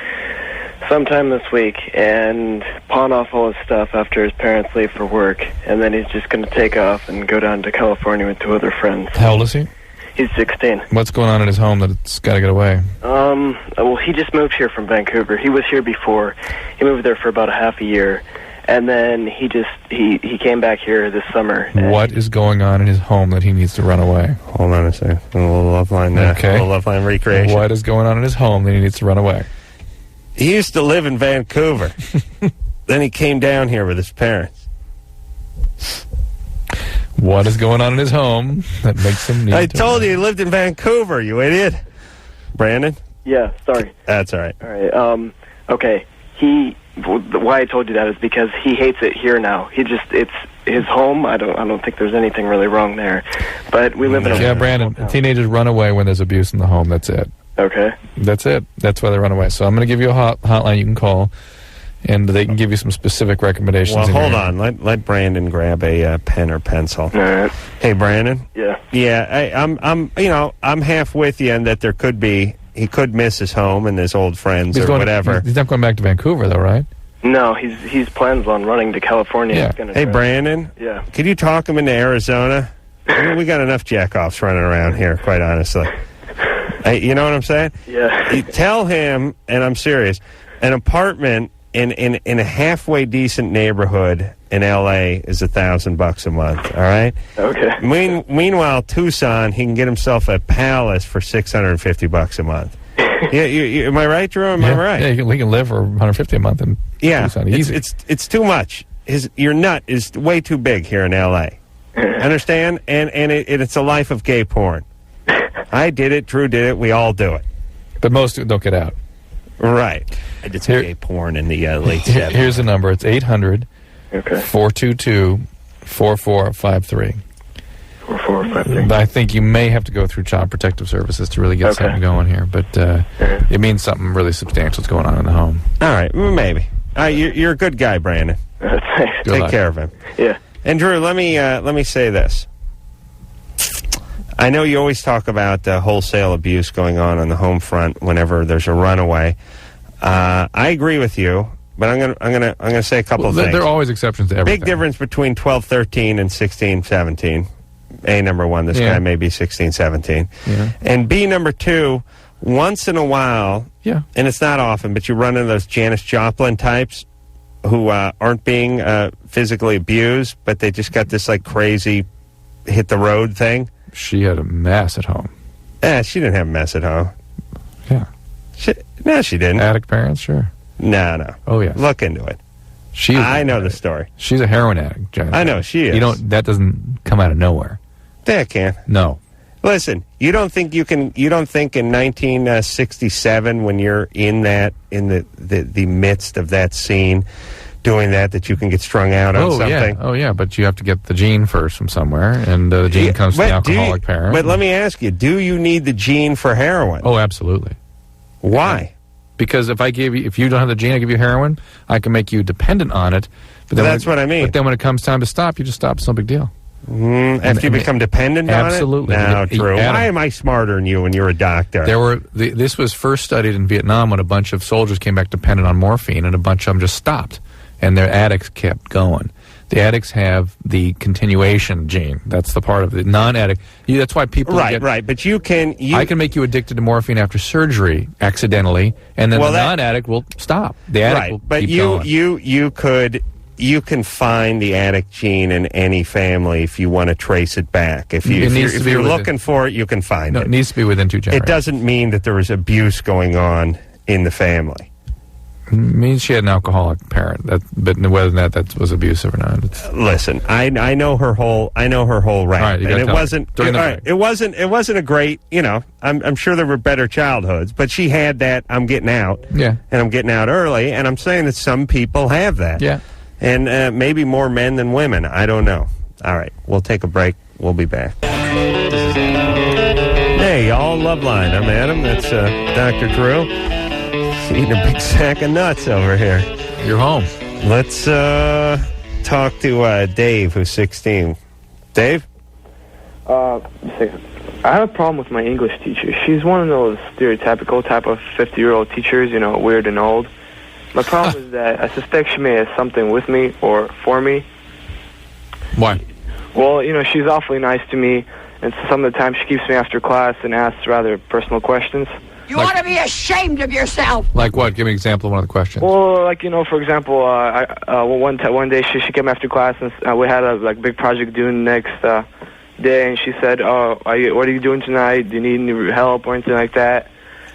sometime this week and pawn off all his stuff after his parents leave for work. And then he's just going to take off and go down to California with 2 other friends. How old is he? He's 16. What's going on in his home that it's got to get away? Well, he just moved here from Vancouver. He was here before. He moved there for about a half a year. And then he came back here this summer. What is going on in his home that he needs to run away? Hold on a second. A little Loveline there. Okay. A little Loveline recreation. What is going on in his home that he needs to run away? He used to live in Vancouver. Then he came down here with his parents. What is going on in his home that makes him need I to told you he lived in Vancouver, you idiot. Brandon? Yeah, sorry. That's all right. All right. Okay. Why I told you that is because he hates it here now. It's his home. I don't think there's anything really wrong there. But we live in a... Yeah, Brandon, teenagers run away when there's abuse in the home. That's it. Okay. That's it. That's why they run away. So I'm going to give you a hotline you can call, and they can give you some specific recommendations. Well, hold on. Let Brandon grab a pen or pencil. All right. Hey, Brandon? Yeah. Yeah, I'm half with you in that there could be... He could miss his home and his old friends whatever. He's not going back to Vancouver, though, right? No, he's plans on running to California. Yeah. Hey, Brandon? Yeah. Could you talk him into Arizona? We got enough jackoffs running around here, quite honestly. You know what I'm saying? Yeah. You tell him, and I'm serious, an apartment in a halfway decent neighborhood in L.A. is $1,000 a month, all right? Okay. Meanwhile, Tucson, he can get himself a palace for $650 a month. Yeah, am I right, Drew? Am I right? Yeah, he can live for $150 a month in Tucson. Easy. It's too much. Your nut is way too big here in L.A. Understand? And it's a life of gay porn. I did it. Drew did it. We all do it. But most don't get out. Right. I did some gay porn in the late 70s. Here's the number. It's 800 422 4453. 4453. I think you may have to go through Child Protective Services to really get something going here, but it means something really substantial is going on in the home. All right, maybe. You're a good guy, Brandon. Thanks. Take care of him. Yeah. And Drew, let me say this. I know you always talk about wholesale abuse going on the home front whenever there's a runaway. I agree with you, but I'm gonna say a couple of things. There are always exceptions to everything. Big difference between 12, 13 and 16, 17. A, number one, this guy may be 16, 17. Yeah. And B, number two, once in a while, and it's not often, but you run into those Janis Joplin types who aren't being physically abused, but they just got this like crazy hit the road thing. She had a mess at home. She didn't have a mess at home. Yeah. No, she didn't. Addict parents, sure. No. Oh, yeah. Look into it. I know the story. She's a heroin addict, Janet. I know, she is. That doesn't come out of nowhere. Yeah, it can. No. Listen, you don't think in 1967 when you're in the midst of that scene doing that you can get strung out on something? Oh, yeah, but you have to get the gene first from somewhere, and the gene comes from the alcoholic parent. But let me ask you, do you need the gene for heroin? Oh, absolutely. Why? Because if you don't have the gene, I give you heroin, I can make you dependent on it. But then that's what I mean. But then when it comes time to stop, you just stop. It's no big deal. After you become dependent on it? Absolutely. No, Drew. Why am I smarter than you when you're a doctor? This was first studied in Vietnam when a bunch of soldiers came back dependent on morphine, and a bunch of them just stopped, and their addicts kept going. The addicts have the continuation gene. That's the part of the non-addict. That's why people right. But I can make you addicted to morphine after surgery accidentally, and then the non-addict will stop. The addict will keep going. You can find the addict gene in any family if you want to trace it back. If you're looking for it, you can find it. It needs to be within 2 generations. It doesn't mean that there was abuse going on in the family. It means she had an alcoholic parent, but whether or not that was abusive or not. Listen, I know her whole rant, right, and it wasn't a great. I'm sure there were better childhoods, but she had that. I'm getting out, and I'm getting out early, and I'm saying that some people have that, and maybe more men than women. I don't know. All right, we'll take a break. We'll be back. Hey, y'all, Loveline. I'm Adam. That's Dr. Drew. Eating a big sack of nuts over here. You're home. Let's talk to Dave, who's 16. Dave? I have a problem with my English teacher. She's one of those stereotypical type of 50-year-old teachers, weird and old. My problem is that I suspect she may have something with me or for me. Why? Well, she's awfully nice to me, and some of the time she keeps me after class and asks rather personal questions. You ought to be ashamed of yourself. Like what? Give me an example of one of the questions. Well, for example, one day she came after class and we had a big project due next day, and she said, what are you doing tonight? Do you need any help or anything like that?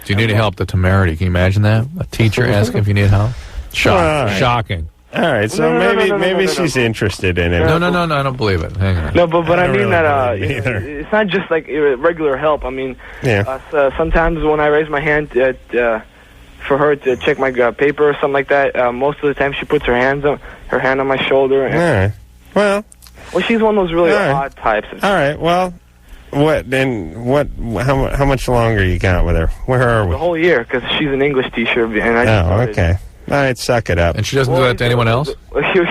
Do you need any help? The temerity. Can you imagine that? A teacher asking if you need help? Shocking. All right, so maybe she's interested in it. No, I don't believe it. Hang on. No, but I mean really that it's not just like regular help. I mean, yeah. Sometimes when I raise my hand for her to check my paper or something like that, most of the time she puts her hand on my shoulder. And, all right. Well, she's one of those really odd types. All right. Well, how much longer you got with her? Where are we? The whole year, because she's an English teacher, and I just started. Okay. All right, suck it up. And she doesn't do that to anyone else? Here's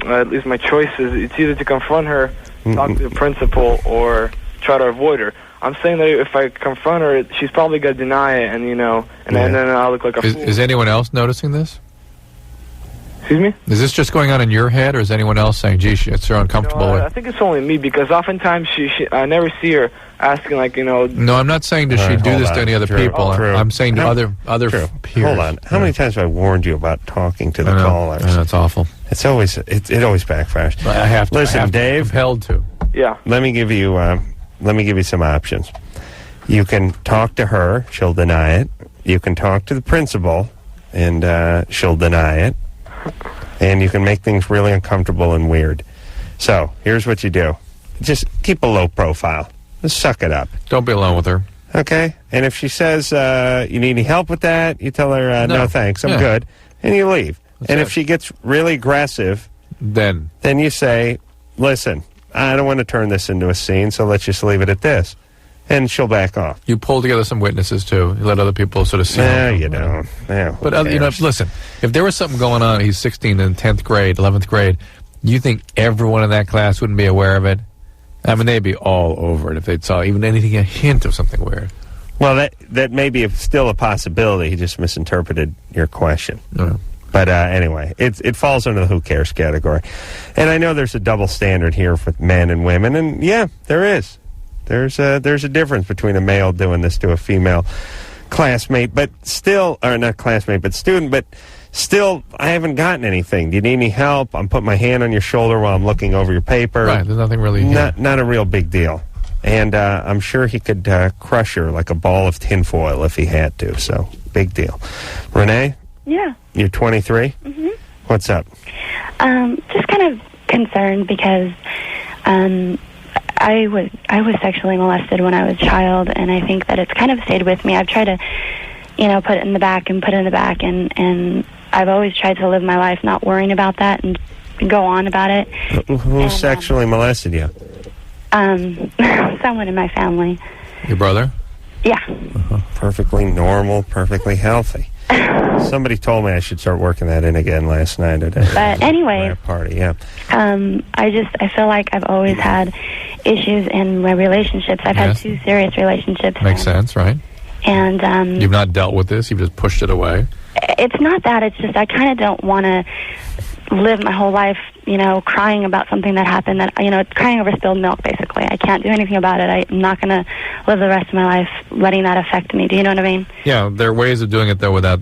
at least my choice is, it's either to confront her, talk to the principal, or try to avoid her. I'm saying that if I confront her, she's probably going to deny it, and then I'll look like a fool. Is anyone else noticing this? Excuse me? Is this just going on in your head, or is anyone else saying, gee, it's so uncomfortable? No, I think it's only me, because oftentimes I never see her asking, No, I'm not saying does she do this to any other people. I'm saying to other peers. Hold on. How many times have I warned you about talking to the callers? I know, it's awful. It always backfires. I have to. Listen, Dave. Compelled to. Yeah. Let me give you some options. You can talk to her. She'll deny it. You can talk to the principal, and she'll deny it. And you can make things really uncomfortable and weird. So, here's what you do. Just keep a low profile. Just suck it up. Don't be alone with her. Okay? And if she says, you need any help with that, you tell her, no thanks, I'm good. And you leave. And if she gets really aggressive, then you say, listen, I don't want to turn this into a scene, so let's just leave it at this. And she'll back off. You pull together some witnesses, too. You let other people sort of see. No, you don't. No, but, listen, if there was something going on, he's 16 in 10th grade, 11th grade, you think everyone in that class wouldn't be aware of it? I mean, they'd be all over it if they saw even anything, a hint of something weird. Well, that may be still a possibility. He just misinterpreted your question. No. But anyway, it falls under the who cares category. And I know there's a double standard here for men and women, and yeah, there is. There's a difference between a male doing this to a female classmate, but still, or not classmate, but student, but still, I haven't gotten anything. Do you need any help? I'm putting my hand on your shoulder while I'm looking over your paper. Right, there's nothing really here. Not a real big deal. And I'm sure he could crush her like a ball of tinfoil if he had to, so big deal. Renee? Yeah. You're 23? Mm-hmm. What's up? Just kind of concerned because I was sexually molested when I was a child, and I think that it's kind of stayed with me. I've tried to, put it in the back, and I've always tried to live my life not worrying about that and go on about it. Who sexually molested you? Someone in my family. Your brother? Yeah. Perfectly normal, perfectly healthy. Somebody told me I should start working that in again last night at But anyway, a party. Yeah. I feel like I've always had issues in my relationships. I've had 2 serious relationships. Makes sense, right? And you've not dealt with this. You've just pushed it away. It's not that. It's just I kind of don't want to live my whole life, crying about something that happened. That crying over spilled milk. Basically, I can't do anything about it. I'm not going to live the rest of my life letting that affect me. Do you know what I mean? Yeah, there are ways of doing it though without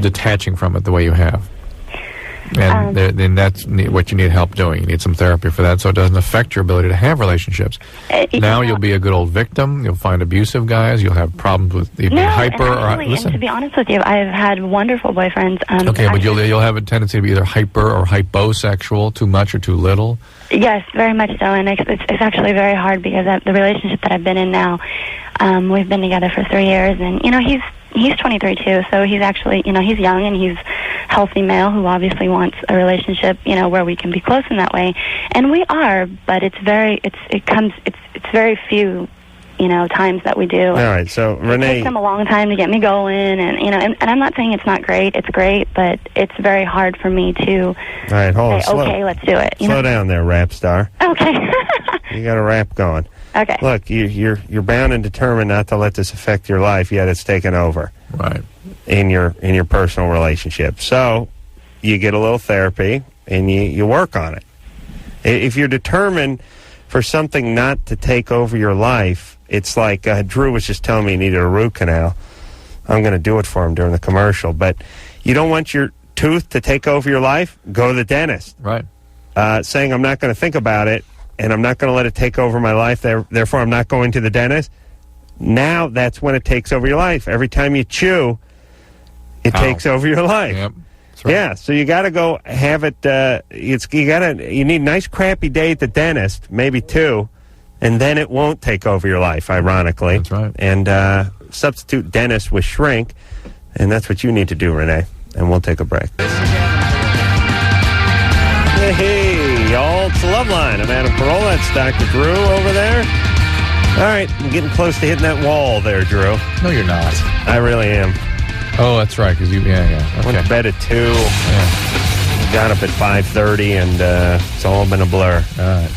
detaching from it the way you have. And then that's what you need help doing. You need some therapy for that so it doesn't affect your ability to have relationships. Now you'll be a good old victim. You'll find abusive guys. You'll have problems with being hyper. And to be honest with you, I've had wonderful boyfriends. But you'll have a tendency to be either hyper or hyposexual, too much or too little. Yes, very much so. And it's actually very hard because the relationship that I've been in now, we've been together for 3 years. And, he's 23 too, so he's actually, he's young and he's healthy male who obviously wants a relationship, where we can be close in that way. And we are, but it's very few, times that we do. All right, so It Renee... takes them a long time to get me going, and I'm not saying it's not great. It's great, but it's very hard for me to All right, hold on. say, okay, let's do it. Slow down there, rap star. Okay. You got a rap going. Okay. Look, you're bound and determined not to let this affect your life, yet it's taken over. Right. In your personal relationship. So you get a little therapy and you work on it. If you're determined for something not to take over your life, it's like Drew was just telling me he needed a root canal. I'm going to do it for him during the commercial. But you don't want your tooth to take over your life? Go to the dentist. Right. Saying I'm not going to think about it and I'm not going to let it take over my life, therefore I'm not going to the dentist. Now that's when it takes over your life. Every time you chew, it takes over your life. Yep. That's right. Yeah, so you got to go have it. You need a nice crappy day at the dentist, maybe 2, and then it won't take over your life. Ironically, That's right. And substitute dentist with shrink, and that's what you need to do, Renee. And we'll take a break. Hey, y'all! It's Loveline. I'm Adam Carolla. It's Dr. Drew over there. All right, I'm getting close to hitting that wall there, Drew. No, you're not. I really am. Oh, that's right. Because Went Okay. to bed at 2. Yeah. Got up at 5:30, and it's all been a blur. All right.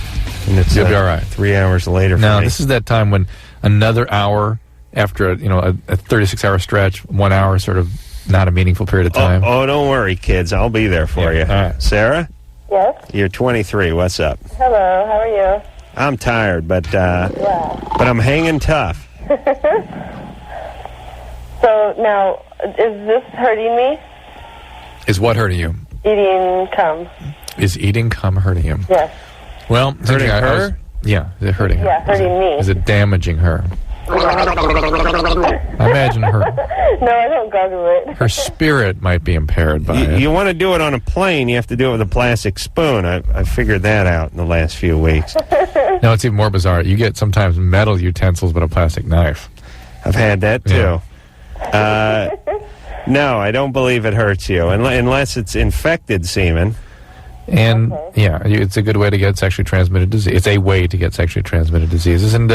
And it's You'll be all right. 3 hours later. Now, for me. this is that time when another hour after a 36-hour stretch, 1 hour sort of not a meaningful period of time. Oh, don't worry, kids. I'll be there for you. All right. Sarah, Yes. you're 23. What's up? Hello. How are you? I'm tired, but I'm hanging tough. So now, is this hurting me? Is what hurting you? Eating cum. Is eating cum hurting you? Yes. Well, Hurting her? Yeah, is it hurting her? Yeah, hurting me. Is it damaging her? I imagine her No, I don't gargle it. her spirit might be impaired by it. You want to do it on a plane, you have to do it with a plastic spoon. I figured that out in the last few weeks. No, it's even more bizarre. You get sometimes metal utensils but a plastic knife. I've had that, too. No, I don't believe it hurts you, unless it's infected semen. And, it's a good way to get sexually transmitted disease. It's a way to get sexually transmitted diseases. And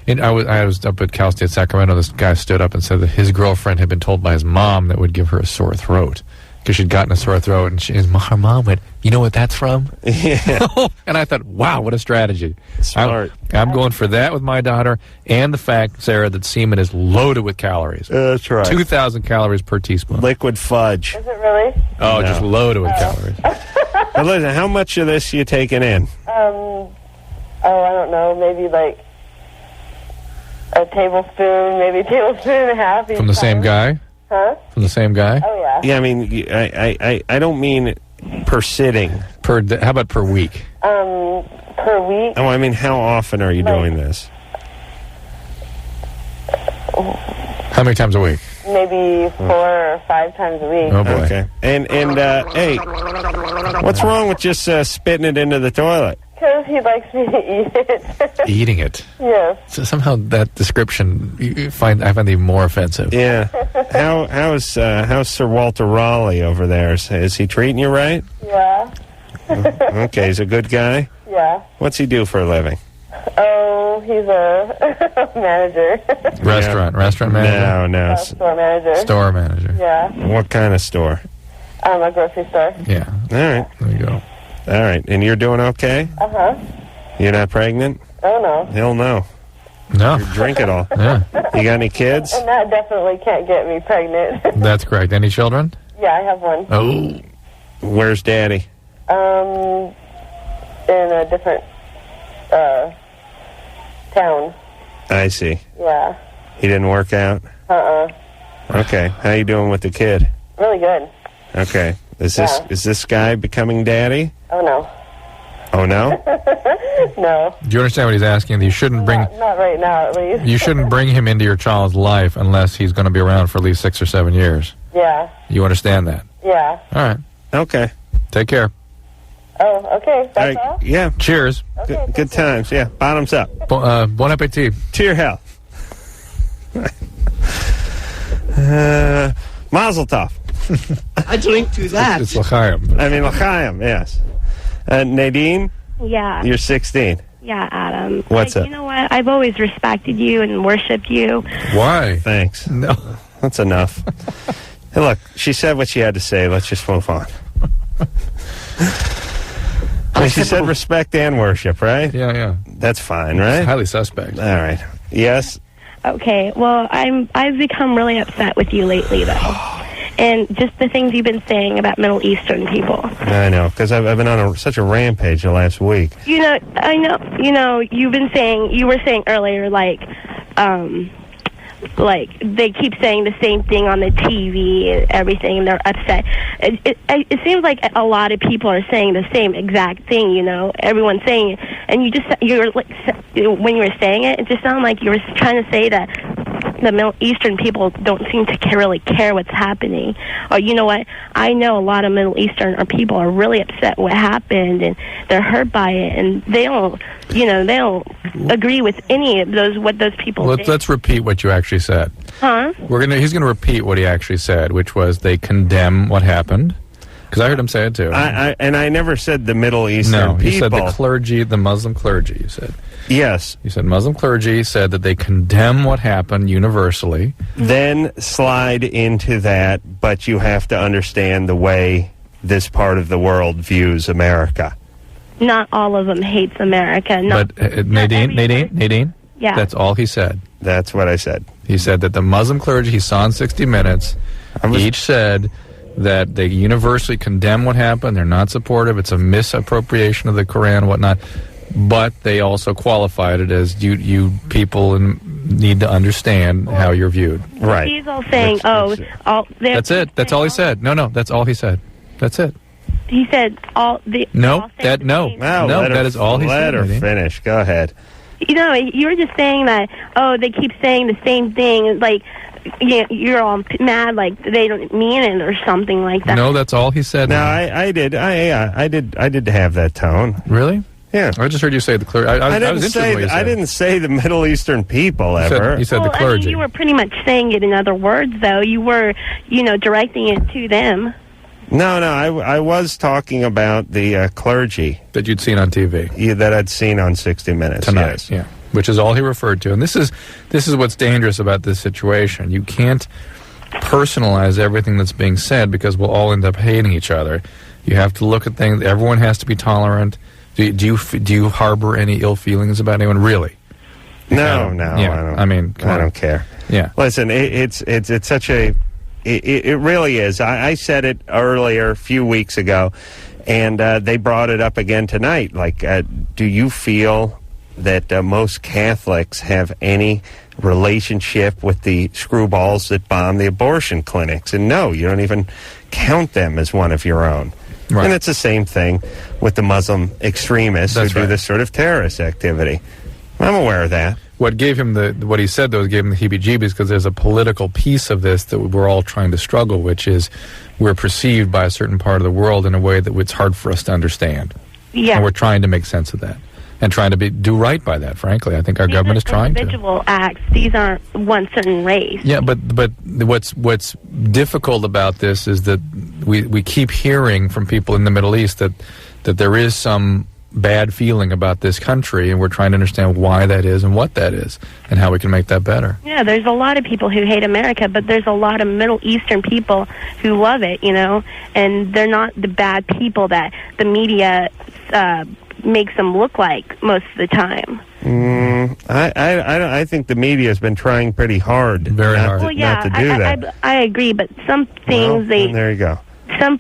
I was up at Cal State Sacramento. This guy stood up and said that his girlfriend had been told by his mom that would give her a sore throat because she'd gotten a sore throat. And her mom went, "You know what that's from?" Yeah. And I thought, wow, what a strategy. Smart. I'm going for that with my daughter, and the fact, Sarah, that semen is loaded with calories. That's right. 2,000 calories per teaspoon. Liquid fudge. Is it really? Oh, No. just loaded with calories. But listen, how much of this you taking in? I don't know, maybe like a tablespoon, maybe a tablespoon and a half. From the same guy? Huh? From the same guy? Oh, yeah. Yeah, I mean, I don't mean per sitting. How about per week? Per week. Oh, I mean, how often are you doing this? How many times a week? Maybe 4 or 5 times a week. Oh, boy. Okay. And hey, what's wrong with just spitting it into the toilet? Because he likes me to eat it. Eating it. Yes. So somehow that description I find even more offensive. Yeah. How's Sir Walter Raleigh over there? Is he treating you right? Yeah. Okay, he's a good guy. Yeah. What's he do for a living? Oh, he's a manager. Restaurant manager? No. Store manager. Store manager. Yeah. What kind of store? A grocery store. Yeah. All right. There you go. All right. And you're doing okay? Uh-huh. You're not pregnant? Oh, no. Hell no. No. You drink it all. Yeah. You got any kids? And that definitely can't get me pregnant. That's correct. Any children? Yeah, I have one. Oh. Where's Daddy? In a different, town. I see. Yeah. He didn't work out? Okay. How you doing with the kid? Really good. Okay. Is this guy becoming daddy? Oh, no. Oh, no? No. Do you understand what he's asking? You shouldn't bring Not right now, at least. you shouldn't bring him into your child's life unless he's going to be around for at least 6 or 7 years. Yeah. You understand that? Yeah. All right. Okay. Take care. Oh, okay. That's all? Yeah. Cheers. Okay, Good times. Yeah. Bottoms up. Bon appetit. To your health. Mazel tov. I drink to It's l'chaim. I mean, l'chaim, yes. Nadine, Yeah. you're 16. Yeah, Adam. What's up? You know what? I've always respected you and worshipped you. Why? Thanks. No. That's enough. Hey, look, she said what she had to say. Let's just move on. She said respect and worship, right? Yeah. That's fine, right? It's highly suspect. All right. Yes? Okay, well, I've become really upset with you lately, though. And just the things you've been saying about Middle Eastern people. I know, because I've been on such a rampage the last week. You know, I know, you were saying earlier, like they keep saying the same thing on the TV and everything, and they're upset. It seems like a lot of people are saying the same exact thing, everyone's saying it. And you're like, when you were saying it, it just sounded like you were trying to say that the Middle Eastern people don't seem to really care what's happening. Or you know what? I know a lot of Middle Eastern people are really upset what happened, and they're hurt by it, and they don't agree with any of what those people did. Let's repeat what you actually said. Huh? He's gonna repeat what he actually said, which was they condemn what happened. Because I heard him say it too. I never said the Middle Eastern people. No, you said the clergy, the Muslim clergy, you said. Yes. You said Muslim clergy said that they condemn what happened universally. Then slide into that, but you have to understand the way this part of the world views America. Not all of them hates America. Nadine? Yeah. That's all he said. That's what I said. He said that the Muslim clergy he saw in 60 Minutes each said that they universally condemn what happened. They're not supportive. It's a misappropriation of the Quran and whatnot. But they also qualified it as you people need to understand how you're viewed. Right. He's all saying, that's it. That's all he said. No, that's all he said. That's it. He said all the... No, that is all he said. Let her finish. Go ahead. You were just saying that, they keep saying the same thing, like... you're all mad, like they don't mean it or something like that. No, that's all he said. No, I did have that tone. Really? Yeah. I just heard you say the clergy. I didn't say the Middle Eastern people ever. You said the clergy. You were pretty much saying it in other words, though. You were, directing it to them. No, I was talking about the clergy that you'd seen on TV. Yeah, that I'd seen on 60 Minutes tonight. Yes. Yeah. Which is all he referred to. And this is what's dangerous about this situation. You can't personalize everything that's being said because we'll all end up hating each other. You have to look at things. Everyone has to be tolerant. Do you harbor any ill feelings about anyone? Really? No. Yeah, I don't care. Yeah. Listen, it's such a... It really is. I said it earlier, a few weeks ago, and they brought it up again tonight. Like, do you feel that most Catholics have any relationship with the screwballs that bomb the abortion clinics? And no, you don't even count them as one of your own. Right. And it's the same thing with the Muslim extremists who do this sort of terrorist activity. I'm aware of that. What gave him what he said, though, gave him the heebie-jeebies because there's a political piece of this that we're all trying to struggle, which is we're perceived by a certain part of the world in a way that it's hard for us to understand. Yeah. And we're trying to make sense of that. And trying to do right by that, frankly. I think our government is trying to. Individual acts. These aren't one certain race. Yeah, but what's difficult about this is that we keep hearing from people in the Middle East that there is some bad feeling about this country, and we're trying to understand why that is and what that is and how we can make that better. Yeah, there's a lot of people who hate America, but there's a lot of Middle Eastern people who love it, and they're not the bad people that the media makes them look like most of the time. I think the media has been trying pretty hard not to do that. I agree, but some things there you go. Some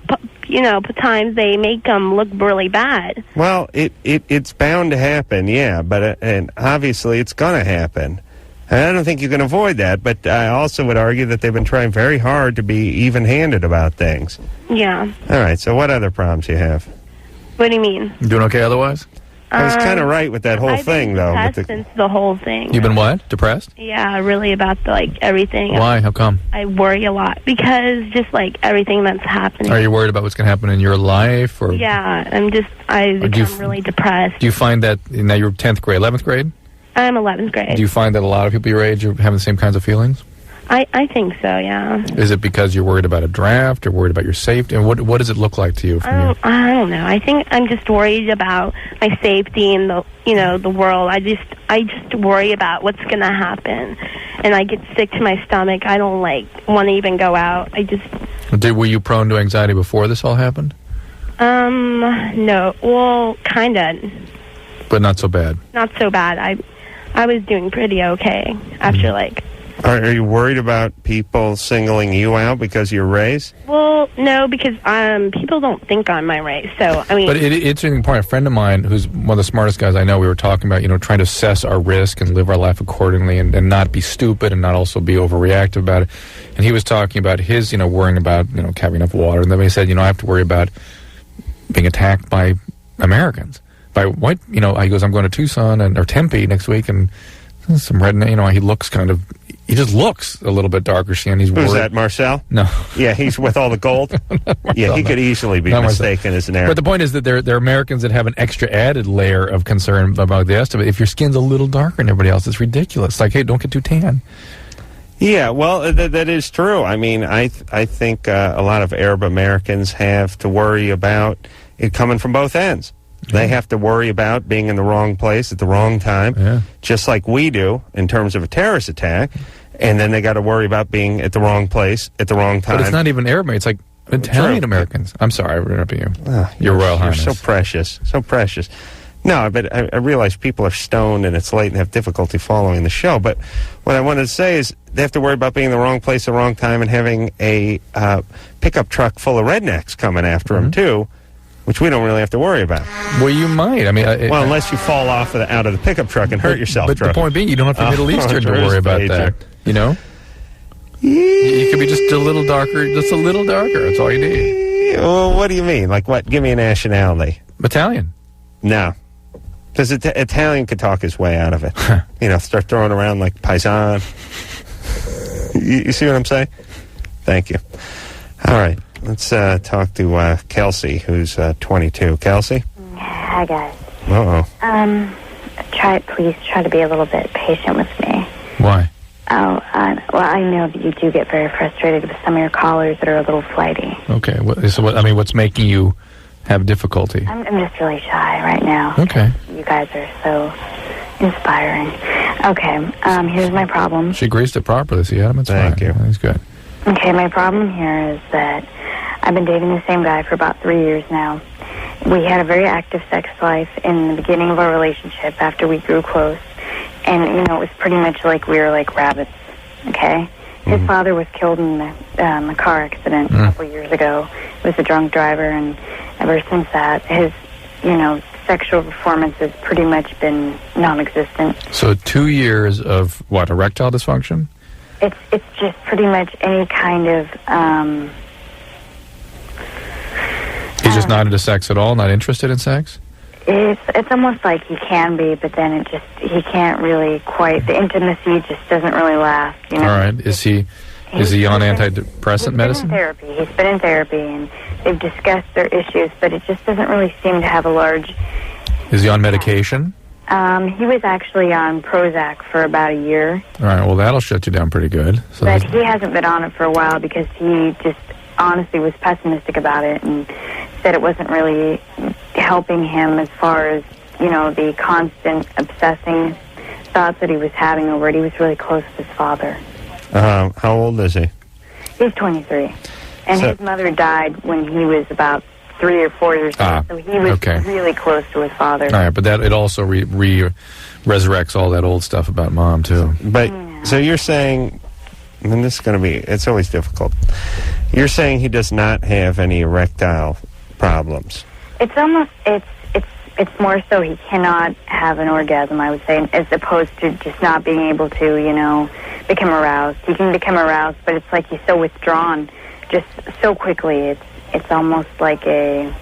times they make them look really bad. Well, it's bound to happen, yeah, but and obviously it's going to happen. And I don't think you can avoid that, but I also would argue that they've been trying very hard to be even-handed about things. Yeah. All right, so what other problems you have? What do you mean? You doing okay otherwise? I was kind of right with that whole thing, though. I've been depressed since the whole thing. You've been what? Depressed? Yeah, really about everything. Why? How come? I worry a lot because just everything that's happening. Are you worried about what's going to happen in your life? Or? Yeah, I've become really depressed. Do you find that, now you're 10th grade, 11th grade? I'm 11th grade. Do you find that a lot of people your age are having the same kinds of feelings? I think so, yeah. Is it because you're worried about a draft or worried about your safety? And what does it look like to you? I don't know. I think I'm just worried about my safety and the world. I just worry about what's going to happen. And I get sick to my stomach. I don't want to even go out. Were you prone to anxiety before this all happened? No. Well, kind of. But not so bad. Not so bad. I was doing pretty okay after Are you worried about people singling you out because of your race? Well, no, because people don't think I'm my race. So, I mean... But it's an important. A friend of mine, who's one of the smartest guys I know, we were talking about, trying to assess our risk and live our life accordingly and not be stupid and not also be overreactive about it. And he was talking about his, worrying about, having enough water. And then he said, I have to worry about being attacked by Americans. By white, he goes, I'm going to Tucson or Tempe next week, and some redneck, he looks kind of... He just looks a little bit darker skinned. He's Who's that, Marcel? No. Yeah, he's with all the gold? Yeah, he could easily be mistaken as an Arab. But the point is that there are Americans that have an extra added layer of concern about the rest of it. If your skin's a little darker than everybody else, it's ridiculous. Like, hey, don't get too tan. Yeah, well, that is true. I mean, I think a lot of Arab Americans have to worry about it coming from both ends. They have to worry about being in the wrong place at the wrong time, just like we do in terms of a terrorist attack. And then they got to worry about being at the wrong place at the wrong time. But it's not even Arab, it's like Italian Americans. I'm sorry, I interrupted you. Your Royal Highness. You're so precious, so precious. No, but I realize people are stoned and it's late and have difficulty following the show. But what I wanted to say is they have to worry about being in the wrong place at the wrong time and having a pickup truck full of rednecks coming after them, too. Which we don't really have to worry about. Well, you might. I mean, well, unless you fall off out of the pickup truck and hurt yourself. But the point being, you don't have to be Middle Eastern to worry about that. You could be just a little darker. Just a little darker. That's all you need. Well, what do you mean? Like what? Give me a nationality. Italian. No. Because Italian could talk his way out of it. Start throwing around like paisan. You see what I'm saying? Thank you. All right. Let's talk to Kelsey, who's 22. Kelsey? Hi, guys. Uh-oh. Please try to be a little bit patient with me. Why? Well, I know that you do get very frustrated with some of your callers that are a little flighty. Okay. What's making you have difficulty? I'm just really shy right now. Okay. You guys are so inspiring. Okay, here's my problem. She greased it properly, see, Adam? It's fine. Thank you. That's good. Okay, my problem here is that I've been dating the same guy for about 3 years now. We had a very active sex life in the beginning of our relationship after we grew close. And, it was pretty much like we were like rabbits, okay? His father was killed in a car accident a couple years ago. He was a drunk driver, and ever since that, his, sexual performance has pretty much been non-existent. So 2 years of, what, erectile dysfunction? It's just pretty much any kind of... He's just not into sex at all, not interested in sex? It's almost like he can be, but then he can't really quite, the intimacy just doesn't really last, All right. Is he on antidepressant medicine? He's been in therapy, and they've discussed their issues, but it just doesn't really seem to have a large... Is he on medication? He was actually on Prozac for about a year. All right, well, that'll shut you down pretty good. So but he hasn't been on it for a while because he just honestly was pessimistic about it and said it wasn't really helping him as far as, the constant obsessing thoughts that he was having over it. He was really close with his father. How old is he? He's 23. And his mother died when he was about 3 or 4 years old. So he was really close to his father. All right, but it also resurrects all that old stuff about mom, too. But, so you're saying, and this is going to be, it's always difficult. You're saying he does not have any erectile problems. It's almost, it's more so he cannot have an orgasm, I would say, as opposed to just not being able to, become aroused. He can become aroused, but it's like he's so withdrawn just so quickly. It's almost like a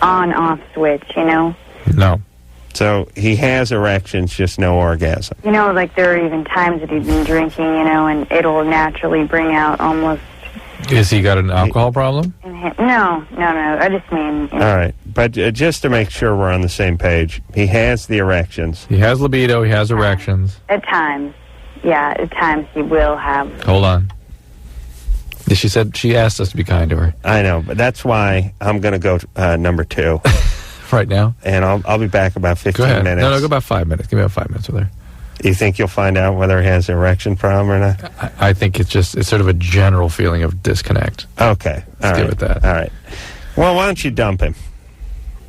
on-off switch, No. So he has erections, just no orgasm. Like there are even times that he's been drinking, and it'll naturally bring out almost... Is he got an alcohol problem? No. I just mean... All right. But just to make sure we're on the same page, he has the erections. He has libido, he has erections. At times. yeah, at times he will have. Hold on. She asked us to be kind to her. I know, but that's why I'm going to go number 2. Right now? And I'll be back about 15 go ahead. minutes. No, go about 5 minutes. Give me about 5 minutes with her. You think you'll find out whether he has an erection problem or not? I think it's sort of a general feeling of disconnect. Okay. Let's give it that. All right. Well, why don't you dump him?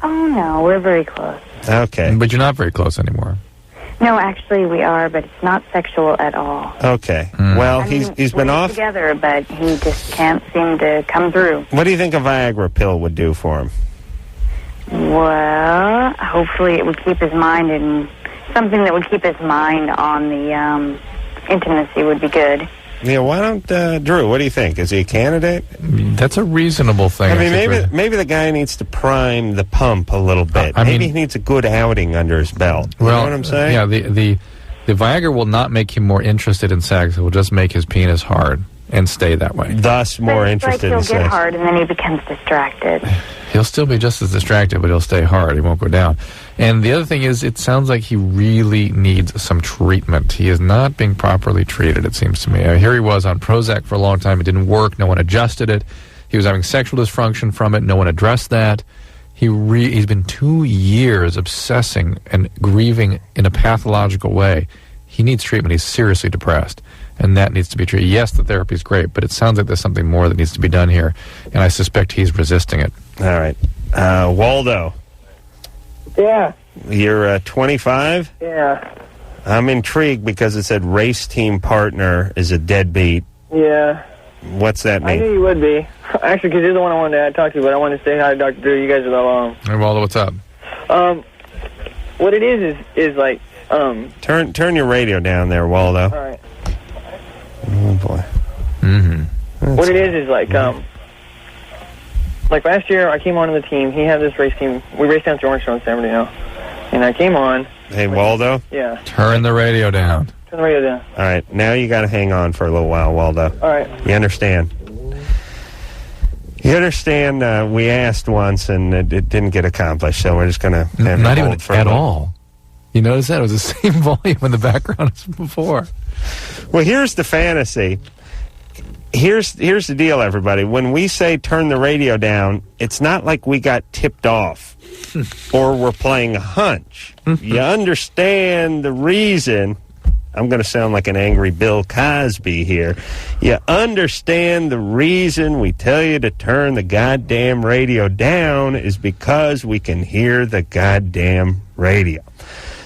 Oh, no, we're very close. Okay. But you're not very close anymore. No, actually, we are, but it's not sexual at all. Okay. Well, he's been we're off together, but he just can't seem to come through. What do you think a Viagra pill would do for him? Well, hopefully it would keep his mind in something that would keep his mind on the intimacy would be good. Yeah, why don't Drew? What do you think? Is he a candidate? That's a reasonable thing. I mean, maybe the guy needs to prime the pump a little bit. Maybe he needs a good outing under his belt. You know what I'm saying? Yeah, the Viagra will not make him more interested in sex. It will just make his penis hard and stay that way. Thus, more interested in sex. He'll get hard and then he becomes distracted. He'll still be just as distracted, but he'll stay hard. He won't go down. And the other thing is, it sounds like he really needs some treatment. He is not being properly treated, it seems to me. Here he was on Prozac for a long time. It didn't work. No one adjusted it. He was having sexual dysfunction from it. No one addressed that. He's been 2 years obsessing and grieving in a pathological way. He needs treatment. He's seriously depressed. And that needs to be treated. Yes, the therapy is great, but it sounds like there's something more that needs to be done here. And I suspect he's resisting it. All right. Waldo. Yeah. You're 25? Yeah. I'm intrigued because it said race team partner is a deadbeat. Yeah. What's that mean? I knew you would be. Actually, because you're the one I wanted to talk to, but I wanted to say hi to Dr. Drew. You guys are the Hey, Waldo, what's up? What it is like, Turn your radio down there, Waldo. All right. Oh, boy. Mm-hmm. What it is like last year, I came on to the team. He had this race team. We raced down to Orange Show in San Bernardino. And I came on. Hey, Waldo? Yeah. Turn the radio down. Turn the radio down. All right. Now you got to hang on for a little while, Waldo. All right. You understand? You understand, we asked once and it didn't get accomplished, so we're just going to have Not it even hold for at all. You notice that? It was the same volume in the background as before. Well, here's the fantasy. Here's the deal, everybody. When we say turn the radio down, it's not like we got tipped off or we're playing a hunch. You understand the reason. I'm going to sound like an angry Bill Cosby here. You understand the reason we tell you to turn the goddamn radio down is because we can hear the goddamn radio.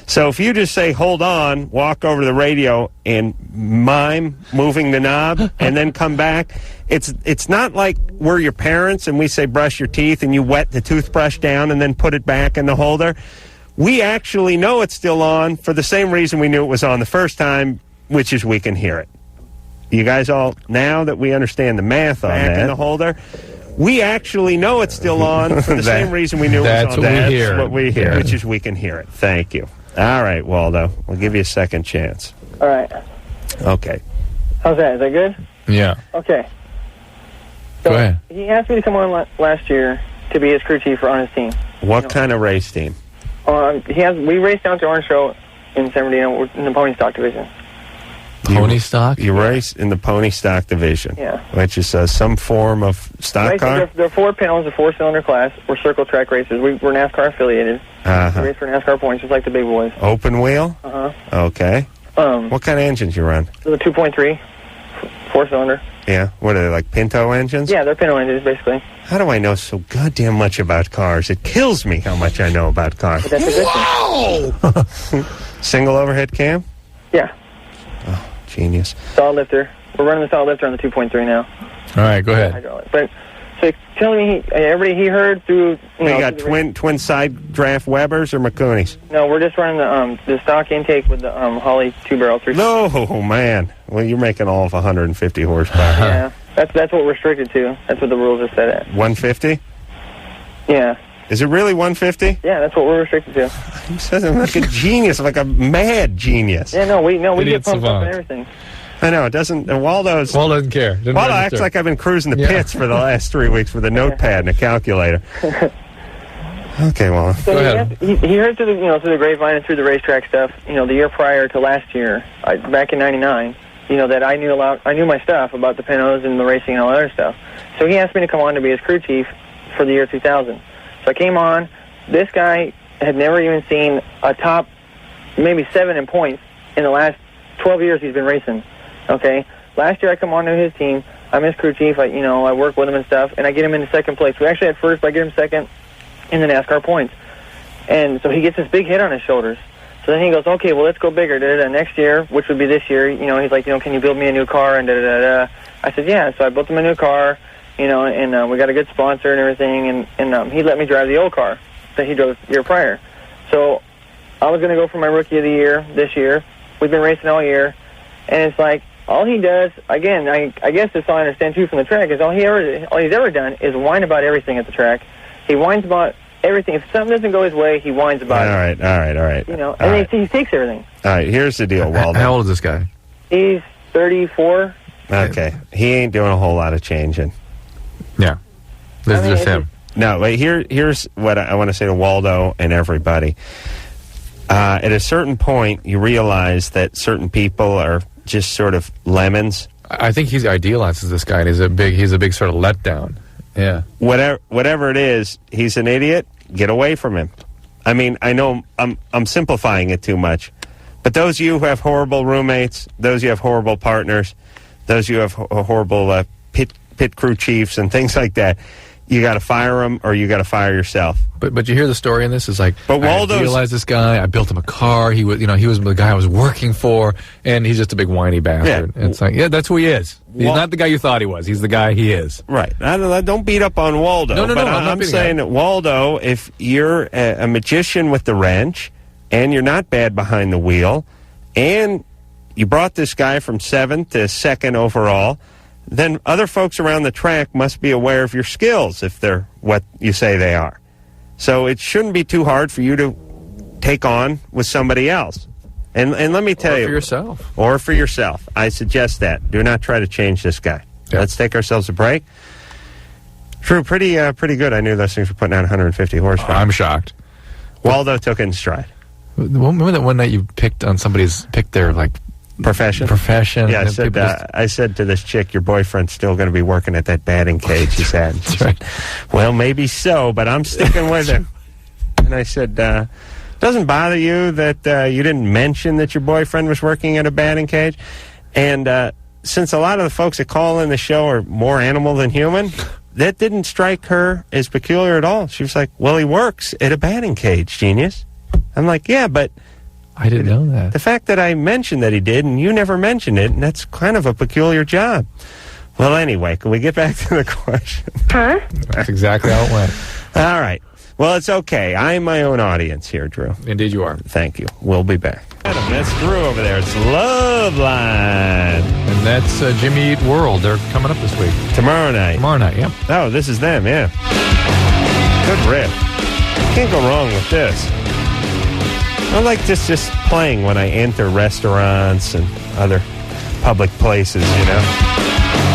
So if you just say, hold on, walk over to the radio and mime moving the knob and then come back, it's not like we're your parents and we say brush your teeth and you wet the toothbrush down and then put it back in the holder. We actually know it's still on for the same reason we knew it was on the first time, which is we can hear it. You guys all, now that we understand the math on that in the holder, we actually know it's still on for the same reason we knew it was on. That's what we hear, which is we can hear it. Thank you. All right, Waldo. We'll give you a second chance. All right. Okay. How's that? Is that good? Yeah. Okay. So go ahead. He asked me to come on last year to be his crew chief on his team. What kind of race team? We raced down to Orange Show in San Bernardino in the pony stock division. Pony stock? You race in the pony stock division. Yeah. Which is some form of stock car? There are 4 panels, a 4-cylinder class. We're circle track races. We're NASCAR affiliated. Uh-huh. We race for NASCAR points, just like the big boys. Open wheel? Uh-huh. Okay. What kind of engines you run? The 2.3, 4-cylinder. Yeah. What are they, like Pinto engines? Yeah, they're Pinto engines, basically. How do I know so goddamn much about cars? It kills me how much I know about cars. But that's a good thing. Single overhead cam? Yeah. Oh, genius. Solid lifter. We're running the solid lifter on the 2.3 now. All right, go ahead. Hydraulic. But so telling me he heard through. You got twin side draft Webers or Macounies? No, we're just running the stock intake with the Holly 2-barrel 3. No, man. Well, you're making all of 150 horsepower. Yeah, that's what we're restricted to. That's what the rules are set at. 150? Yeah. Is it really 150? Yeah, that's what we're restricted to. He says I'm like a genius, like a mad genius. Yeah, no, we get pumped up and everything. I know, it doesn't. Waldo doesn't care. Waldo acts like I've been cruising the pits for the last 3 weeks with a notepad and a calculator. Okay, well. So he heard through the grapevine and through the racetrack stuff, the year prior to last year, back in '99, that I knew my stuff about the Pintos and the racing and all that other stuff. So he asked me to come on to be his crew chief for the year 2000. So I came on. This guy had never even seen a top maybe 7 in points in the last 12 years he's been racing. Okay? Last year I come on to his team. I'm his crew chief. I work with him and stuff, and I get him into second place. We actually had first, but I get him second in the NASCAR points. And so he gets this big hit on his shoulders. So then he goes, okay, well, let's go bigger. Next year, which would be this year, he's like, can you build me a new car? And da-da-da-da. I said, yeah. So I built him a new car, and we got a good sponsor and everything, and he let me drive the old car that he drove the year prior. So I was going to go for my Rookie of the Year this year. We've been racing all year, and it's like, all he does, again, I guess this I understand, too, from the track, is all he's ever done is whine about everything at the track. He whines about everything. If something doesn't go his way, he whines about it. All right. And he takes everything. All right, here's the deal, Waldo. How old is this guy? He's 34. Okay. He ain't doing a whole lot of changing. Yeah. This is just him. No, wait, here's what I want to say to Waldo and everybody. At a certain point, you realize that certain people are just sort of lemons. I think he idealizes this guy, and he's a big sort of letdown. Yeah. Whatever it is, he's an idiot. Get away from him. I mean, I know I'm simplifying it too much, but those of you who have horrible roommates, those of you who have horrible partners, those of you who have horrible pit crew chiefs and things like that, you got to fire them or you got to fire yourself. But you hear the story in this is like, but Waldo's, I realized this guy. I built him a car. He was the guy I was working for, and he's just a big whiny bastard. Yeah. It's like, yeah, that's who he is. He's not the guy you thought he was. He's the guy he is. Right. Don't beat up on Waldo. No. I'm saying that Waldo, if you're a magician with the wrench, and you're not bad behind the wheel, and you brought this guy from 7th to 2nd overall, then other folks around the track must be aware of your skills if they're what you say they are. So it shouldn't be too hard for you to take on with somebody else. And let me tell you. Or for yourself. Or for yourself. I suggest that. Do not try to change this guy. Yeah. Let's take ourselves a break. Drew, pretty good. I knew those things were putting out 150 horsepower. I'm shocked. Waldo took it in stride. Remember that one night you picked their, like, Profession. Yeah, I said to this chick, your boyfriend's still going to be working at that batting cage, he said. That's right. Well, maybe so, but I'm sticking with him. And I said, doesn't bother you that you didn't mention that your boyfriend was working at a batting cage? And since a lot of the folks that call in the show are more animal than human, that didn't strike her as peculiar at all. She was like, well, he works at a batting cage, genius. I'm like, yeah, but I didn't know that. The fact that I mentioned that he did and you never mentioned it, and that's kind of a peculiar job. Well, anyway, can we get back to the question? Huh? That's exactly how it went. All right. Well, it's okay. I'm my own audience here, Drew. Indeed you are. Thank you. We'll be back. Adam, that's Drew over there. It's Loveline. And that's Jimmy Eat World. They're coming up this week. Tomorrow night, yeah. Oh, this is them, yeah. Good riff. Can't go wrong with this. I like this just playing when I enter restaurants and other public places, you know.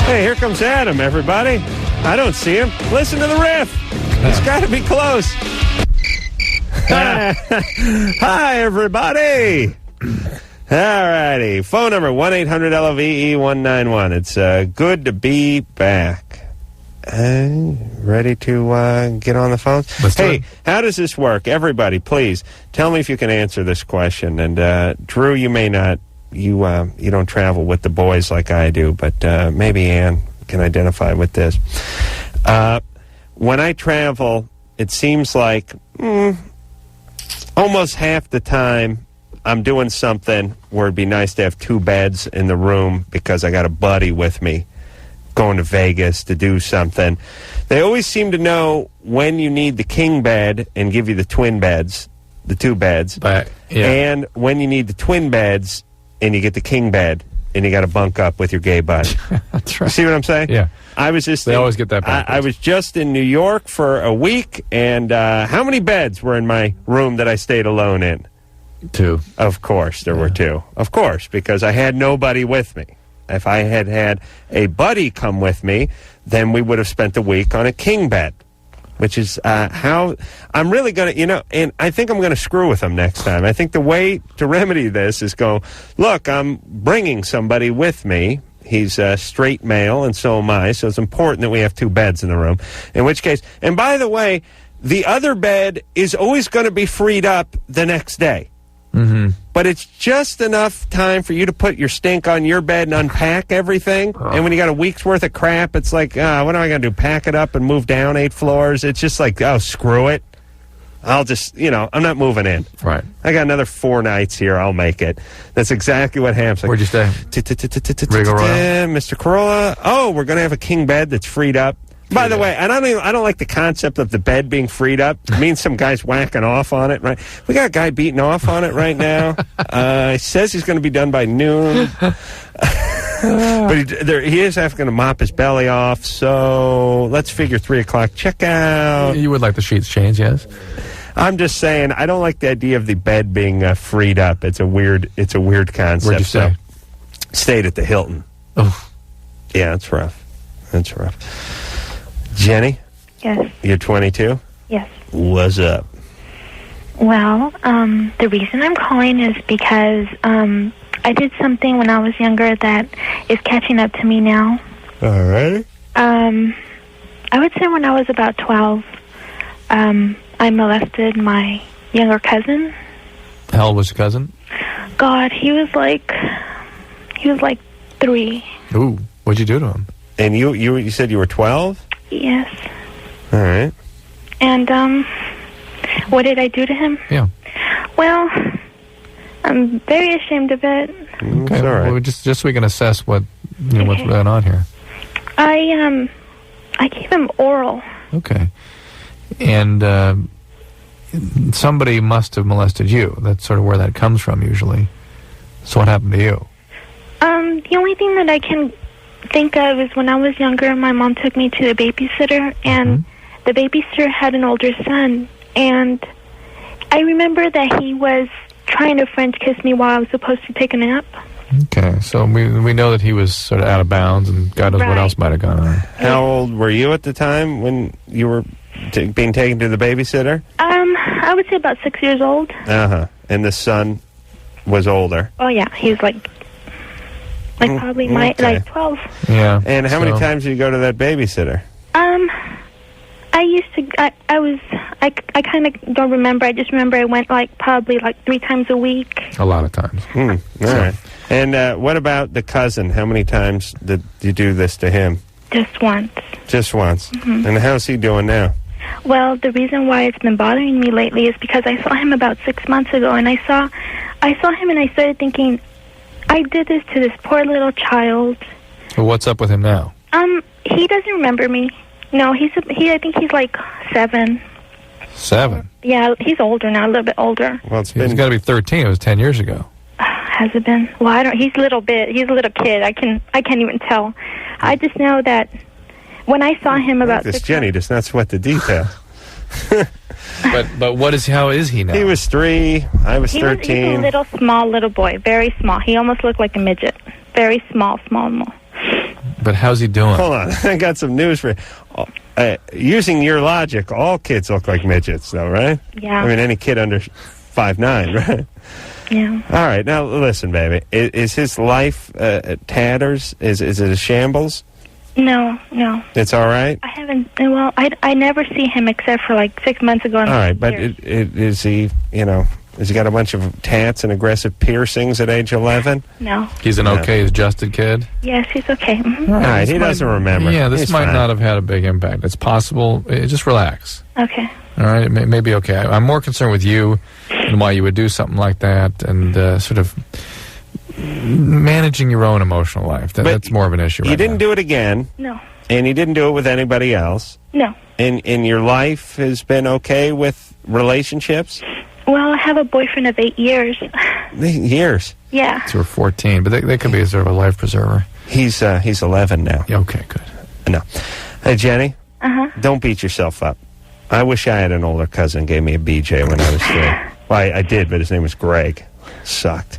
Hey, here comes Adam, everybody. I don't see him. Listen to the riff. It's got to be close. Hi, everybody. All righty. Phone number 1-800-LOVE-191. It's good to be back. Ready to get on the phone? Hey, how does this work? Everybody, please tell me if you can answer this question. And Drew, you may not. You don't travel with the boys like I do, but maybe Ann can identify with this. When I travel, it seems like almost half the time I'm doing something where it'd be nice to have 2 beds in the room because I got a buddy with me going to Vegas to do something. They always seem to know when you need the king bed and give you the twin beds, the 2 beds, and when you need the twin beds and you get the king bed and you got to bunk up with your gay buddy. That's right. You see what I'm saying? Yeah. They always get that backwards. I was just in New York for a week, and how many beds were in my room that I stayed alone in? 2. Of course, there were 2. Of course, because I had nobody with me. If I had had a buddy come with me, then we would have spent the week on a king bed. which is how I'm really going to, and I think I'm going to screw with him next time. I think the way to remedy this is go, look, I'm bringing somebody with me. He's a straight male, and so am I, so it's important that we have 2 beds in the room. In which case, and by the way, the other bed is always going to be freed up the next day. Mm-hmm. But it's just enough time for you to put your stink on your bed and unpack everything. And when you got a week's worth of crap, it's like, what am I going to do, pack it up and move down 8 floors? It's just like, oh, screw it. I'll just, I'm not moving in. Right. I got another 4 nights here. I'll make it. That's exactly what happens. Where'd you stay? Mr. Carolla. Oh, we're going to have a king bed that's freed up. By the way, I don't like the concept of the bed being freed up. It means some guy's whacking off on it, right? We got a guy beating off on it right now. He says he's going to be done by noon. But he is having to mop his belly off, so let's figure 3 o'clock checkout. You would like the sheets changed, yes? I'm just saying, I don't like the idea of the bed being freed up. It's a weird concept. Where'd you stay? Stayed at the Hilton. Oh. Yeah, it's rough. It's rough. Jenny? Yes. You're 22? Yes. What's up? Well, the reason I'm calling is because I did something when I was younger that is catching up to me now. All right. I would say when I was about 12, I molested my younger cousin. How old was your cousin? God, he was like 3. Ooh, what'd you do to him? And you said you were 12? Yes. All right. And what did I do to him? Yeah. Well, I'm very ashamed of it. Okay, all right. Well, just so we can assess what's going on here. I gave him oral. Okay. And somebody must have molested you. That's sort of where that comes from, usually. So what happened to you? The only thing that I can think of is when I was younger, my mom took me to a babysitter, and the babysitter had an older son, and I remember that he was trying to French kiss me while I was supposed to take a nap. Okay, so we know that he was sort of out of bounds, and God knows what else might have gone on. How old were you at the time when you were being taken to the babysitter? I would say about 6 years old. Uh-huh. And the son was older? Oh, yeah, he was like probably like 12. Yeah. And how many times did you go to that babysitter? I used to, I kind of don't remember. I just remember I went probably 3 times a week. A lot of times. All right. And what about the cousin? How many times did you do this to him? Just once. Just once. Mm-hmm. And how's he doing now? Well, the reason why it's been bothering me lately is because I saw him about 6 months ago, and I saw him and I started thinking, I did this to this poor little child. Well, what's up with him now? He doesn't remember me. No, I think he's like 7. 7? Yeah, he's older now, a little bit older. Well, he's got to be 13. It was 10 years ago. Has it been? Well, he's a little kid. I can't even tell. I just know that when I saw him about this Jenny does not sweat the details. But how is he now? He was 3. I was 13. He's a small little boy, very small. He almost looked like a midget. Very small. But how's he doing? Hold on, I got some news for you. Using your logic, all kids look like midgets, though, right? Yeah. I mean, any kid under 5'9", right? Yeah. All right, now listen, baby. Is his life tatters? Is it a shambles? No. It's all right? I haven't. Well, I never see him except for 6 months ago. All right, but is he? Has he got a bunch of tats and aggressive piercings at age 11? No. He's an okay, adjusted kid? Yes, he's okay. Mm-hmm. All right, he doesn't remember. Yeah, this He's might fine. not have had a big impact. It's possible. Just relax. Okay. All right, it may be okay. I'm more concerned with you and why you would do something like that, and sort of managing your own emotional life. That's more of an issue. You didn't do it again. No. And you didn't do it with anybody else. No. And your life has been okay with relationships? Well, I have a boyfriend of 8 years. Years? Yeah. So we're 14, but they could be sort of a life preserver. He's 11 now. Yeah, okay, good. No. Hey, Jenny? Uh-huh. Don't beat yourself up. I wish I had an older cousin gave me a BJ when I was 3. Well, I did, but his name was Greg. Sucked.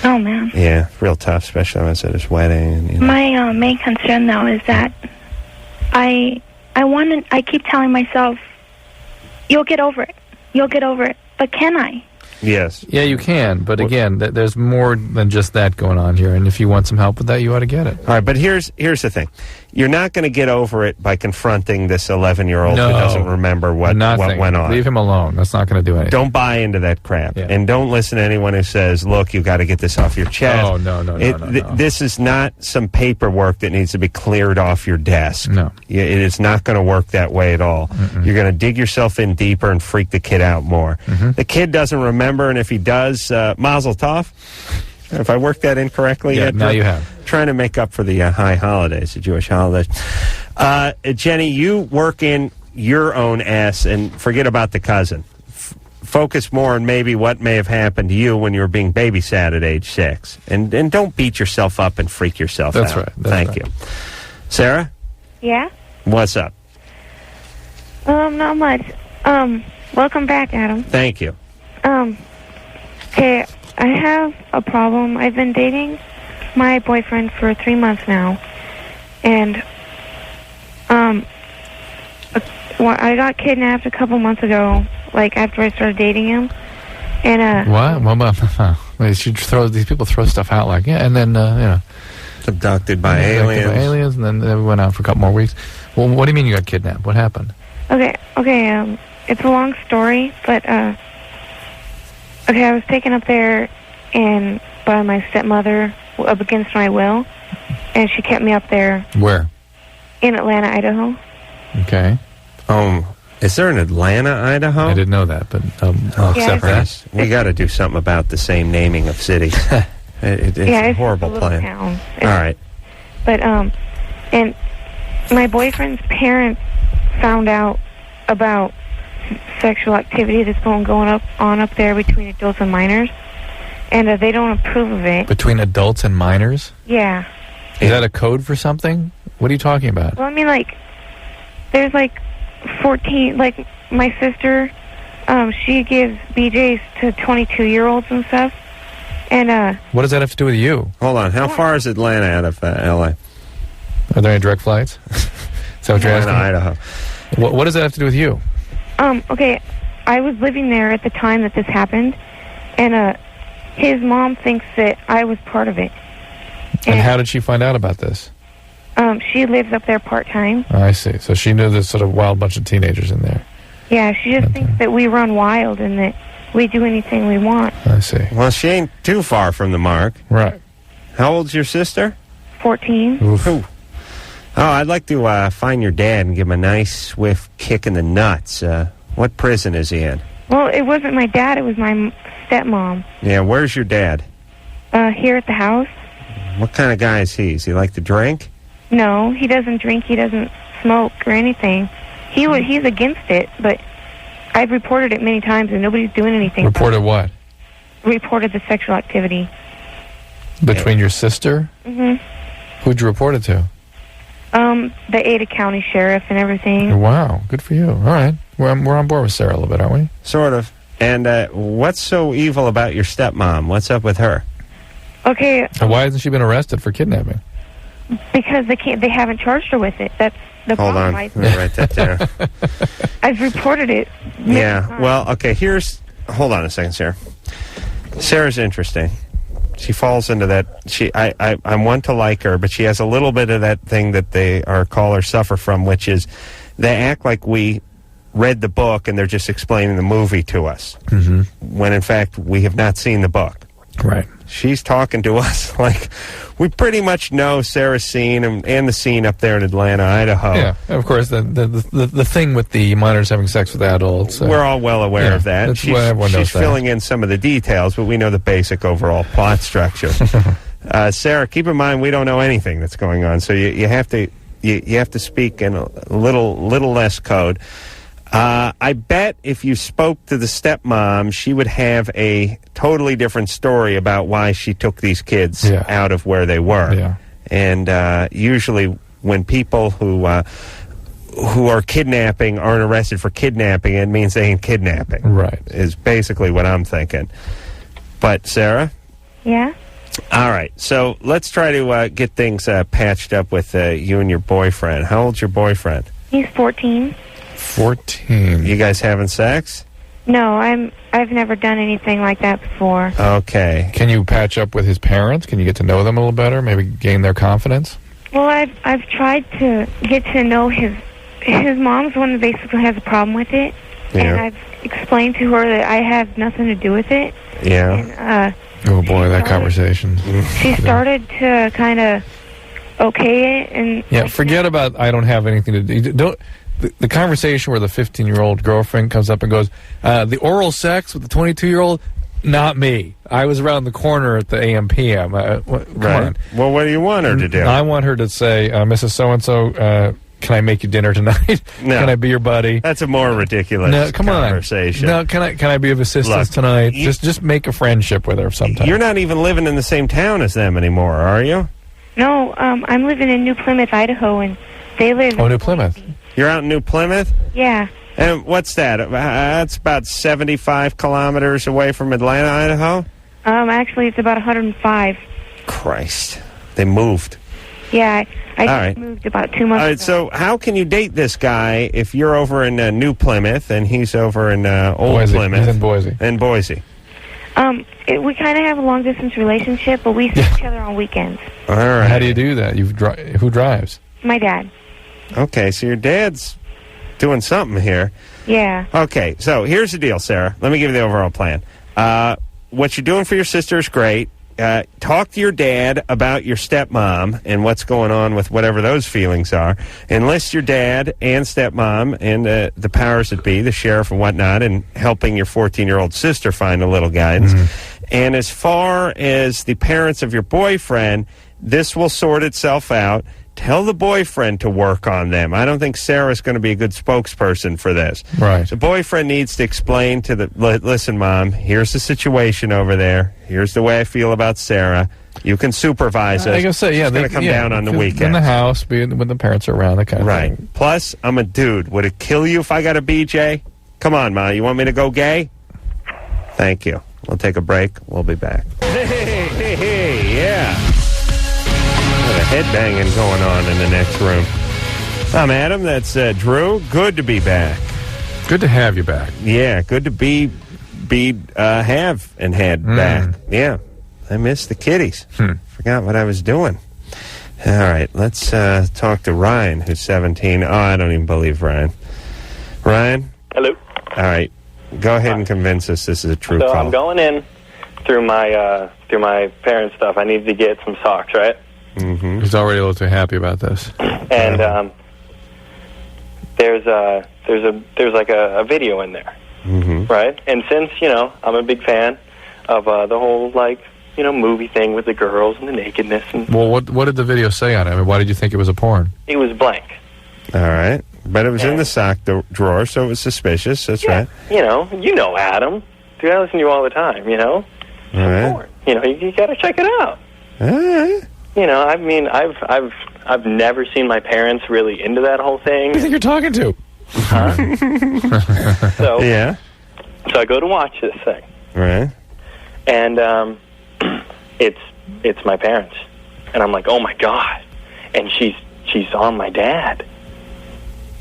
Oh, man. Yeah, real tough, especially when I was at his wedding. My main concern, though, is that I keep telling myself You'll get over it. You'll get over it. But can I? Yes. Yeah, you can, but again, there's more than just that going on here, and if you want some help with that, you ought to get it. All right, but here's the thing. You're not going to get over it by confronting this 11-year-old who doesn't remember what went on. Leave him alone. That's not going to do anything. Don't buy into that crap. Yeah. And don't listen to anyone who says, look, you got to get this off your chest. Oh, no. This is not some paperwork that needs to be cleared off your desk. No. It is not going to work that way at all. You're going to dig yourself in deeper and freak the kid out more. The kid doesn't remember, and if he does, mazel tov. If I worked that incorrectly yet? Now you have. Trying to make up for the high holidays, the Jewish holidays. Jenny, you work in your own ass and forget about the cousin. Focus more on maybe what may have happened to you when you were being babysat at age 6. And don't beat yourself up and freak yourself That's out. right. Thank you. Sarah? Yeah? What's up? Not much. Welcome back, Adam. Thank you. Okay, I have a problem. I've been dating my boyfriend for 3 months now, and I got kidnapped a couple months ago, like after I started dating him, and What? These people throw stuff out like, and then abducted by aliens. And then we went out for a couple more weeks. Well, what do you mean you got kidnapped? What happened? Okay, it's a long story, but okay, I was taken up there by my stepmother up against my will, and she kept me up there. Where? In Atlanta, Idaho. Okay. Is there an Atlanta, Idaho? I didn't know that, but I'll accept that. We got to do something about the same naming of cities. It's a horrible a little plan. town. All right. But and my boyfriend's parents found out about sexual activity that's going on up there between adults and minors, and they don't approve of it. Between adults and minors? Yeah. Is that a code for something? What are you talking about? Well, I mean, like, there's like 14, like my sister, she gives BJs to 22-year-olds and stuff, and what does that have to do with you? Hold on. How far is Atlanta out of L.A.? Are there any direct flights? Is that what you're asking? Idaho. What does that have to do with you? Okay, I was living there at the time that this happened, and his mom thinks that I was part of it. And how did she find out about this? She lives up there part-time. Oh, I see. So she knew this sort of wild bunch of teenagers in there. Yeah, she just thinks that we run wild and that we do anything we want. I see. Well, she ain't too far from the mark. Right. How old's your sister? 14. Oof. Oh, I'd like to find your dad and give him a nice, swift kick in the nuts. What prison is he in? Well, it wasn't my dad. It was my stepmom. Yeah, where's your dad? Here at the house. What kind of guy is he? Does he like to drink? No, he doesn't drink. He doesn't smoke or anything. He's against it, but I've reported it many times and nobody's doing anything. Reported what? Reported the sexual activity. Between your sister? Mm-hmm. Who'd you report it to? The Ada County Sheriff and everything. Wow, good for you. All right. We're on board with Sarah a little bit, aren't we? Sort of. And what's so evil about your stepmom? What's up with her? Okay. And why hasn't she been arrested for kidnapping? Because they haven't charged her with it. That's the Hold problem. on. Let me write that down. I've reported it. Yeah. Well, okay, hold on a second, Sarah. Sarah's interesting. She falls into that. I'm one to like her, but she has a little bit of that thing that our callers suffer from, which is they act like we read the book and they're just explaining the movie to us, when in fact we have not seen the book. Right. She's talking to us like we pretty much know Sarah's scene and the scene up there in Atlanta, Idaho. Yeah, of course. The thing with the minors having sex with adults. We're all well aware of that. That's why everyone knows she's filling in some of the details, but we know the basic overall plot structure. Sarah, keep in mind we don't know anything that's going on, so you have to speak in a little less code. I bet if you spoke to the stepmom, she would have a totally different story about why she took these kids out of where they were. Yeah. And usually when people who are kidnapping aren't arrested for kidnapping, it means they ain't kidnapping. Right. Is basically what I'm thinking. But, Sarah? Yeah? All right. So let's try to get things patched up with you and your boyfriend. How old's your boyfriend? He's 14. 14. You guys having sex? No, I've never done anything like that before. Okay. Can you patch up with his parents? Can you get to know them a little better? Maybe gain their confidence? Well, I've tried to get to know his mom's one that basically has a problem with it, and I've explained to her that I have nothing to do with it. Yeah. And, oh boy, that conversation. She started to kind of okay it, and yeah, forget about I don't have anything to do. Don't. The conversation where the 15-year-old girlfriend comes up and goes, the oral sex with the 22-year-old, not me. I was around the corner at the AM/PM. Come on. Well, what do you want her to do? I want her to say, Mrs. So-and-so, can I make you dinner tonight? No. Can I be your buddy? That's a more ridiculous conversation. No, can I be of assistance tonight? Just make a friendship with her sometime. You're not even living in the same town as them anymore, are you? No, I'm living in New Plymouth, Idaho, and they live... Oh, New Plymouth. You're out in New Plymouth? Yeah. And what's that? That's about 75 kilometers away from Atlanta, Idaho? Actually, it's about 105. Christ. They moved. Yeah, I just right. moved about 2 months All right, ago. so how can you date this guy if you're over in New Plymouth and he's over in Old Boise. Plymouth? He's in Boise. In Boise. We kind of have a long-distance relationship, but we see each other on weekends. All right. How do you do that? Who drives? My dad. Okay, so your dad's doing something here. Yeah. Okay, so here's the deal, Sarah. Let me give you the overall plan. What you're doing for your sister is great. Talk to your dad about your stepmom and what's going on with whatever those feelings are. Enlist your dad and stepmom and the powers that be, the sheriff and whatnot, in helping your 14-year-old sister find a little guidance. Mm-hmm. And as far as the parents of your boyfriend, this will sort itself out. Tell the boyfriend to work on them. I don't think Sarah's going to be a good spokesperson for this. Right. The boyfriend needs to explain to listen, Mom, here's the situation over there. Here's the way I feel about Sarah. You can supervise us. I can say, yeah, it's going to come down on the weekend. In the house, when the parents are around, that kind of right. thing. Plus, I'm a dude. Would it kill you if I got a BJ? Come on, Ma. You want me to go gay? Thank you. We'll take a break. We'll be back. Hey, yeah. Headbanging going on in the next room. I'm Adam. That's Drew. Good to be back. Good to have you back. Yeah, good to be have and had back. Yeah, I missed the kiddies. Forgot what I was doing. All right, let's talk to Ryan, who's 17. Oh, I don't even believe Ryan. Ryan? Hello. All right, go ahead and convince us this is a true call. call. I'm going in through my parents' stuff. I need to get some socks, right? Mm-hmm. He's already a little too happy about this. And there's like a video in there, right? And since I'm a big fan of the whole movie thing with the girls and the nakedness. And well, what did the video say on it? I mean, why did you think it was a porn? It was blank. All right, but it was in the sock drawer, so it was suspicious. That's right. You know, Adam. Dude, I listen to you all the time. All right. Porn. You got to check it out. All right. I mean, I've never seen my parents really into that whole thing. Who do you think you're talking to? So yeah. So I go to watch this thing. Right. And it's my parents, and I'm like, oh my god, and she's on my dad.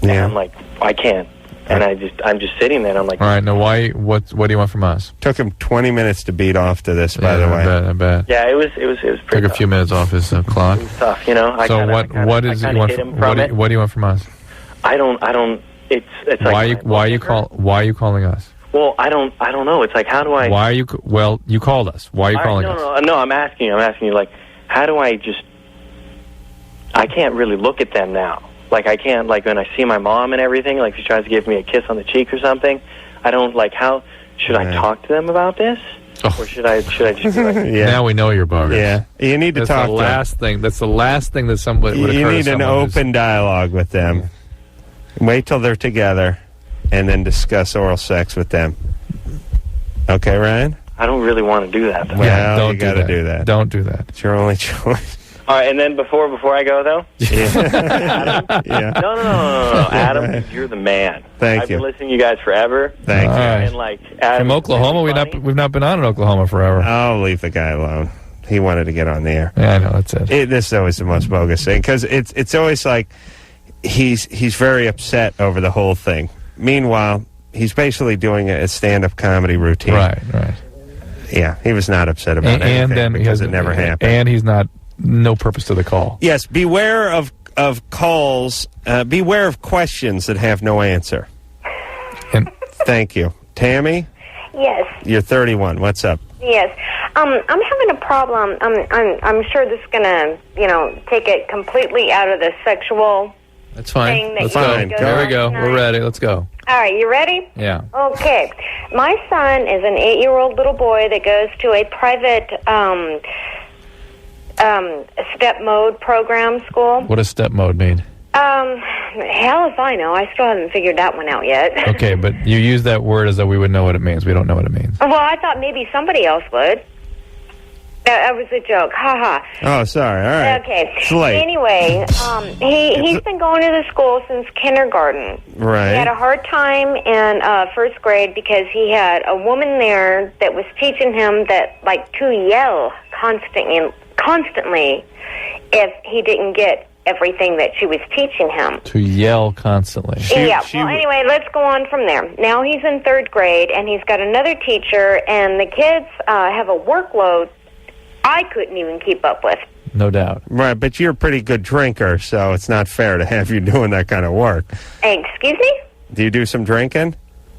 Yeah. And I'm like, I can't. And I'm just sitting there, and I'm like... All right, now what do you want from us? Took him 20 minutes to beat off to this, by the way. I bet. Yeah, it was pretty Took tough. A few minutes off his clock. It was tough, So what do you want from us? I don't, it's like... Why are you calling us? Well, I don't know. It's like, how do I... Why are you... Well, you called us. Why are you calling us? No, I'm asking you, like, how do I just... I can't really look at them now. Like, I can't, like, when I see my mom and everything, like, she tries to give me a kiss on the cheek or something, I don't, like, how... Should I talk to them about this? Oh. Or should I just be like... Yeah. Now we know you're bogus. Yeah. You need to talk to them. That's the last thing that somebody would occur You need to an open dialogue with them. Wait till they're together, and then discuss oral sex with them. Okay, Ryan? I don't really want to do that, though. Well, don't you got to do that. Don't do that. It's your only choice. All right, and then before I go, though? Yeah. Adam? Yeah. No. Adam, you're the man. Thank I've you. been listening to you guys forever. Thank you. And, like, Adam, From Oklahoma, we've not been on in Oklahoma forever. I'll leave the guy alone. He wanted to get on the air. Yeah, I know, that's it. This is always the most bogus thing, because it's always like, he's very upset over the whole thing. Meanwhile, he's basically doing a stand-up comedy routine. Right. Yeah, he was not upset about anything and then because it never happened. And he's no purpose to the call. Yes, beware of calls. Beware of questions that have no answer. And thank you. Tammy? Yes. You're 31. What's up? Yes. I'm having a problem. I'm sure this is gonna, take it completely out of the sexual. That's fine. Thing that Let's go. There we go. We're ready. Let's go. All right, you ready? Yeah. Okay. My son is an 8-year-old little boy that goes to a private step mode program school. What does step mode mean? Hell if I know. I still haven't figured that one out yet. Okay, but you use that word as though we would know what it means. We don't know what it means. Well, I thought maybe somebody else would. That was a joke. Ha ha. Oh, sorry. All right. Okay. It's late. Anyway, he's been going to the school since kindergarten. Right. He had a hard time in first grade because he had a woman there that was teaching him to yell constantly if he didn't get everything that she was teaching him. To yell constantly. Anyway, let's go on from there. Now he's in third grade, and he's got another teacher, and the kids have a workload I couldn't even keep up with. No doubt. Right, but you're a pretty good drinker, so it's not fair to have you doing that kind of work. Excuse me? Do you do some drinking?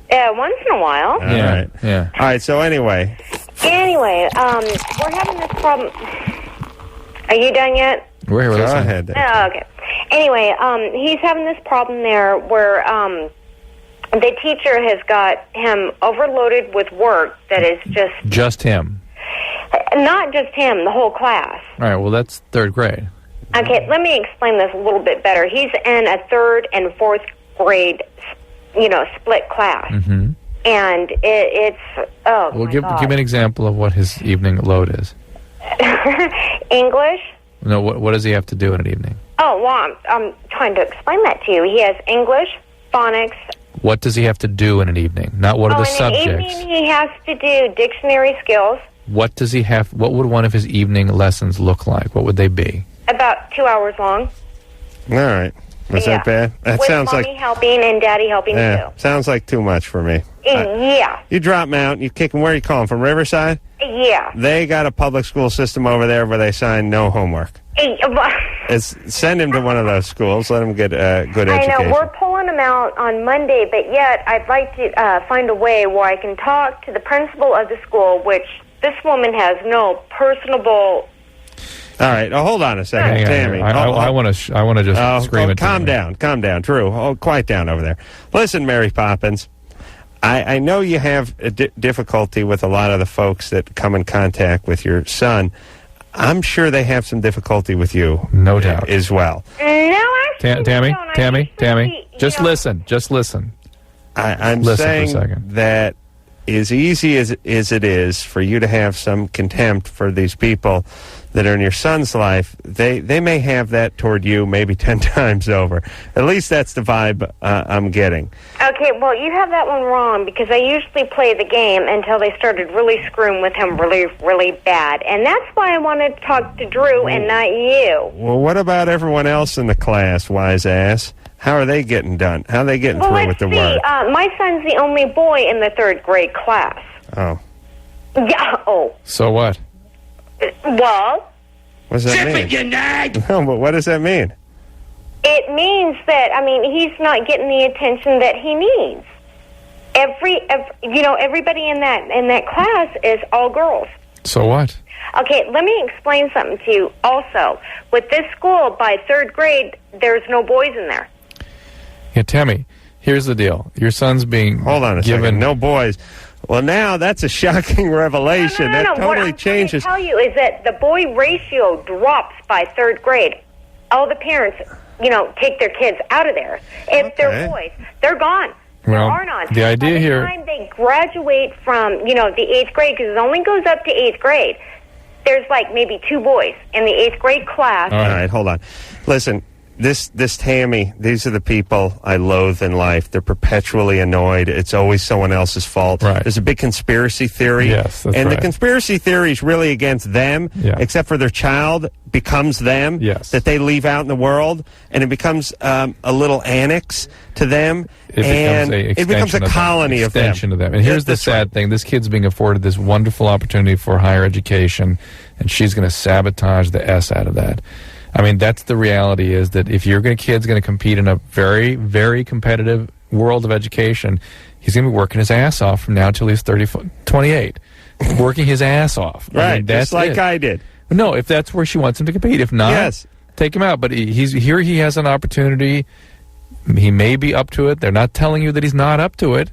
Once in a while. All right. Yeah. All right, so anyway. Anyway, we're having this problem. Are you done yet? We're here. Go ahead. Oh, okay. Anyway, he's having this problem there where the teacher has got him overloaded with work that is just him. Not just him, the whole class. All right, well, that's third grade. Okay, let me explain this a little bit better. He's in a third and fourth grade, split class. Mm-hmm. And it's, oh, well, my give me an example of what his evening load is. English? No, what does he have to do in an evening? Oh, well, I'm trying to explain that to you. He has English, phonics. What does he have to do in an evening? Not what are the subjects. In an evening, he has to do dictionary skills. What does he have? What would one of his evening lessons look like? What would they be? About 2 hours long. All right. Was that bad? That With sounds mommy like helping and daddy helping too. Sounds like too much for me. Yeah. You drop him out, you kick him. Where are you calling from? Riverside? Yeah. They got a public school system over there where they sign no homework. Send him to one of those schools. Let him get a good education. I know. We're pulling him out on Monday, but yet I'd like to find a way where I can talk to the principal of the school, which this woman has no personable. All right. Oh, hold on a second, Tammy. I want to just scream at calm down, Drew. Oh, quiet down over there. Listen, Mary Poppins. I know you have a difficulty with a lot of the folks that come in contact with your son. I'm sure they have some difficulty with you. No doubt. As well. No, actually, Tammy, just listen. Just listen. I'm listen saying for a second. that as easy as it is for you to have some contempt for these people that are in your son's life, they may have that toward you maybe 10 times over. At least that's the vibe I'm getting. Okay, well, you have that one wrong because I usually play the game until they started really screwing with him really, really bad. And that's why I wanted to talk to Drew and not you. Well, what about everyone else in the class, wise ass? How are they getting done? How are they getting through with the work? My son's the only boy in the third grade class. Oh. Yeah, So what? Well. What does that mean? No, but what does that mean? It means that, he's not getting the attention that he needs. Everybody in that class is all girls. So what? Okay, let me explain something to you also. With this school, by third grade, there's no boys in there. Yeah, Tammy, here's the deal. Your son's being Hold on a second. No boys. Well, now that's a shocking revelation. No. That totally what changes. What I'm trying to tell you is that the boy ratio drops by third grade. All the parents, take their kids out of there. If they're boys, they're gone. Well, are none. the idea here. By the time they graduate from, the 8th grade, because it only goes up to 8th grade, there's like maybe 2 boys in the 8th grade class. All right, hold on. Listen, This Tammy, these are the people I loathe in life. They're perpetually annoyed. It's always someone else's fault. Right. There's a big conspiracy theory. Yes, that's and right. the conspiracy theory is really against them, Yeah. except for their child becomes them, Yes. that they leave out in the world, and it becomes a little annex to them, It becomes a colony of them. extension of them. And here's the sad thing. This kid's being afforded this wonderful opportunity for higher education, and she's going to sabotage the S out of that. I mean, that's the reality, is that if your kid's going to compete in a very, very competitive world of education, he's going to be working his ass off from now till he's 28. Working his ass off. Right, I mean, that's just like it. I did. No, if that's where she wants him to compete. If not, Yes. take him out. But he has an opportunity. He may be up to it. They're not telling you that he's not up to it.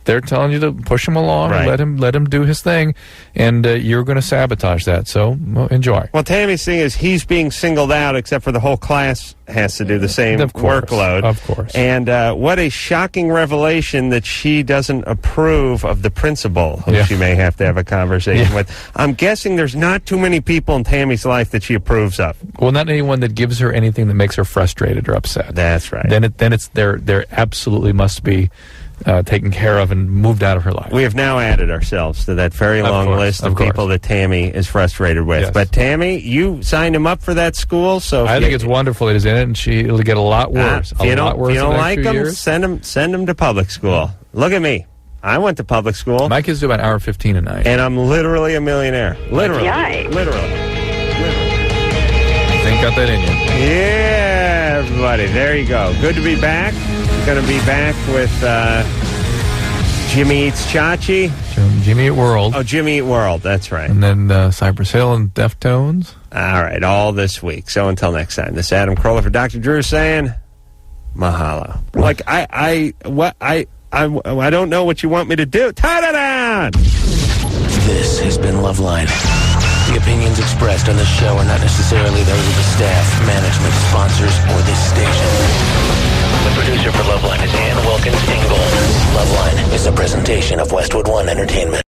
They're telling you to push him along Right. and let him do his thing, and you're going to sabotage that. So enjoy. Well, Tammy's thing is he's being singled out, except for the whole class has to do the same Of course, workload. of course. And what a shocking revelation that she doesn't approve of the principal, who Yeah. she may have to have a conversation Yeah. with. I'm guessing there's not too many people in Tammy's life that she approves of. Well, not anyone that gives her anything that makes her frustrated or upset. That's right. Then it's there absolutely must be taken care of and moved out of her life. We have now added ourselves to that very long course, list of of course. people that Tammy is frustrated with. Yes. But Tammy, you signed him up for that school, so I think it's wonderful that he's in it, and it'll get a lot worse. If you a lot don't, worse if you in don't the next like few him, years. send him to public school. Look at me. I went to public school. My kids do about an hour 15 a night. And I'm literally a millionaire. Literally. Yikes. Literally. Ain't got that in you. Yeah, everybody. There you go. Good to be back. Going to be back with Jimmy Eats Chachi. Jimmy Eat World. Oh, Jimmy Eat World. That's right. And then Cypress Hill and Deftones. All right. All this week. So until next time, this is Adam Carolla for Dr. Drew saying mahalo. Like, I don't know what you want me to do. Ta-da-da! This has been Loveline. The opinions expressed on this show are not necessarily those of the staff, management, sponsors, or this station. The producer for Loveline is Ann Wilkins Ingle. Loveline is a presentation of Westwood One Entertainment.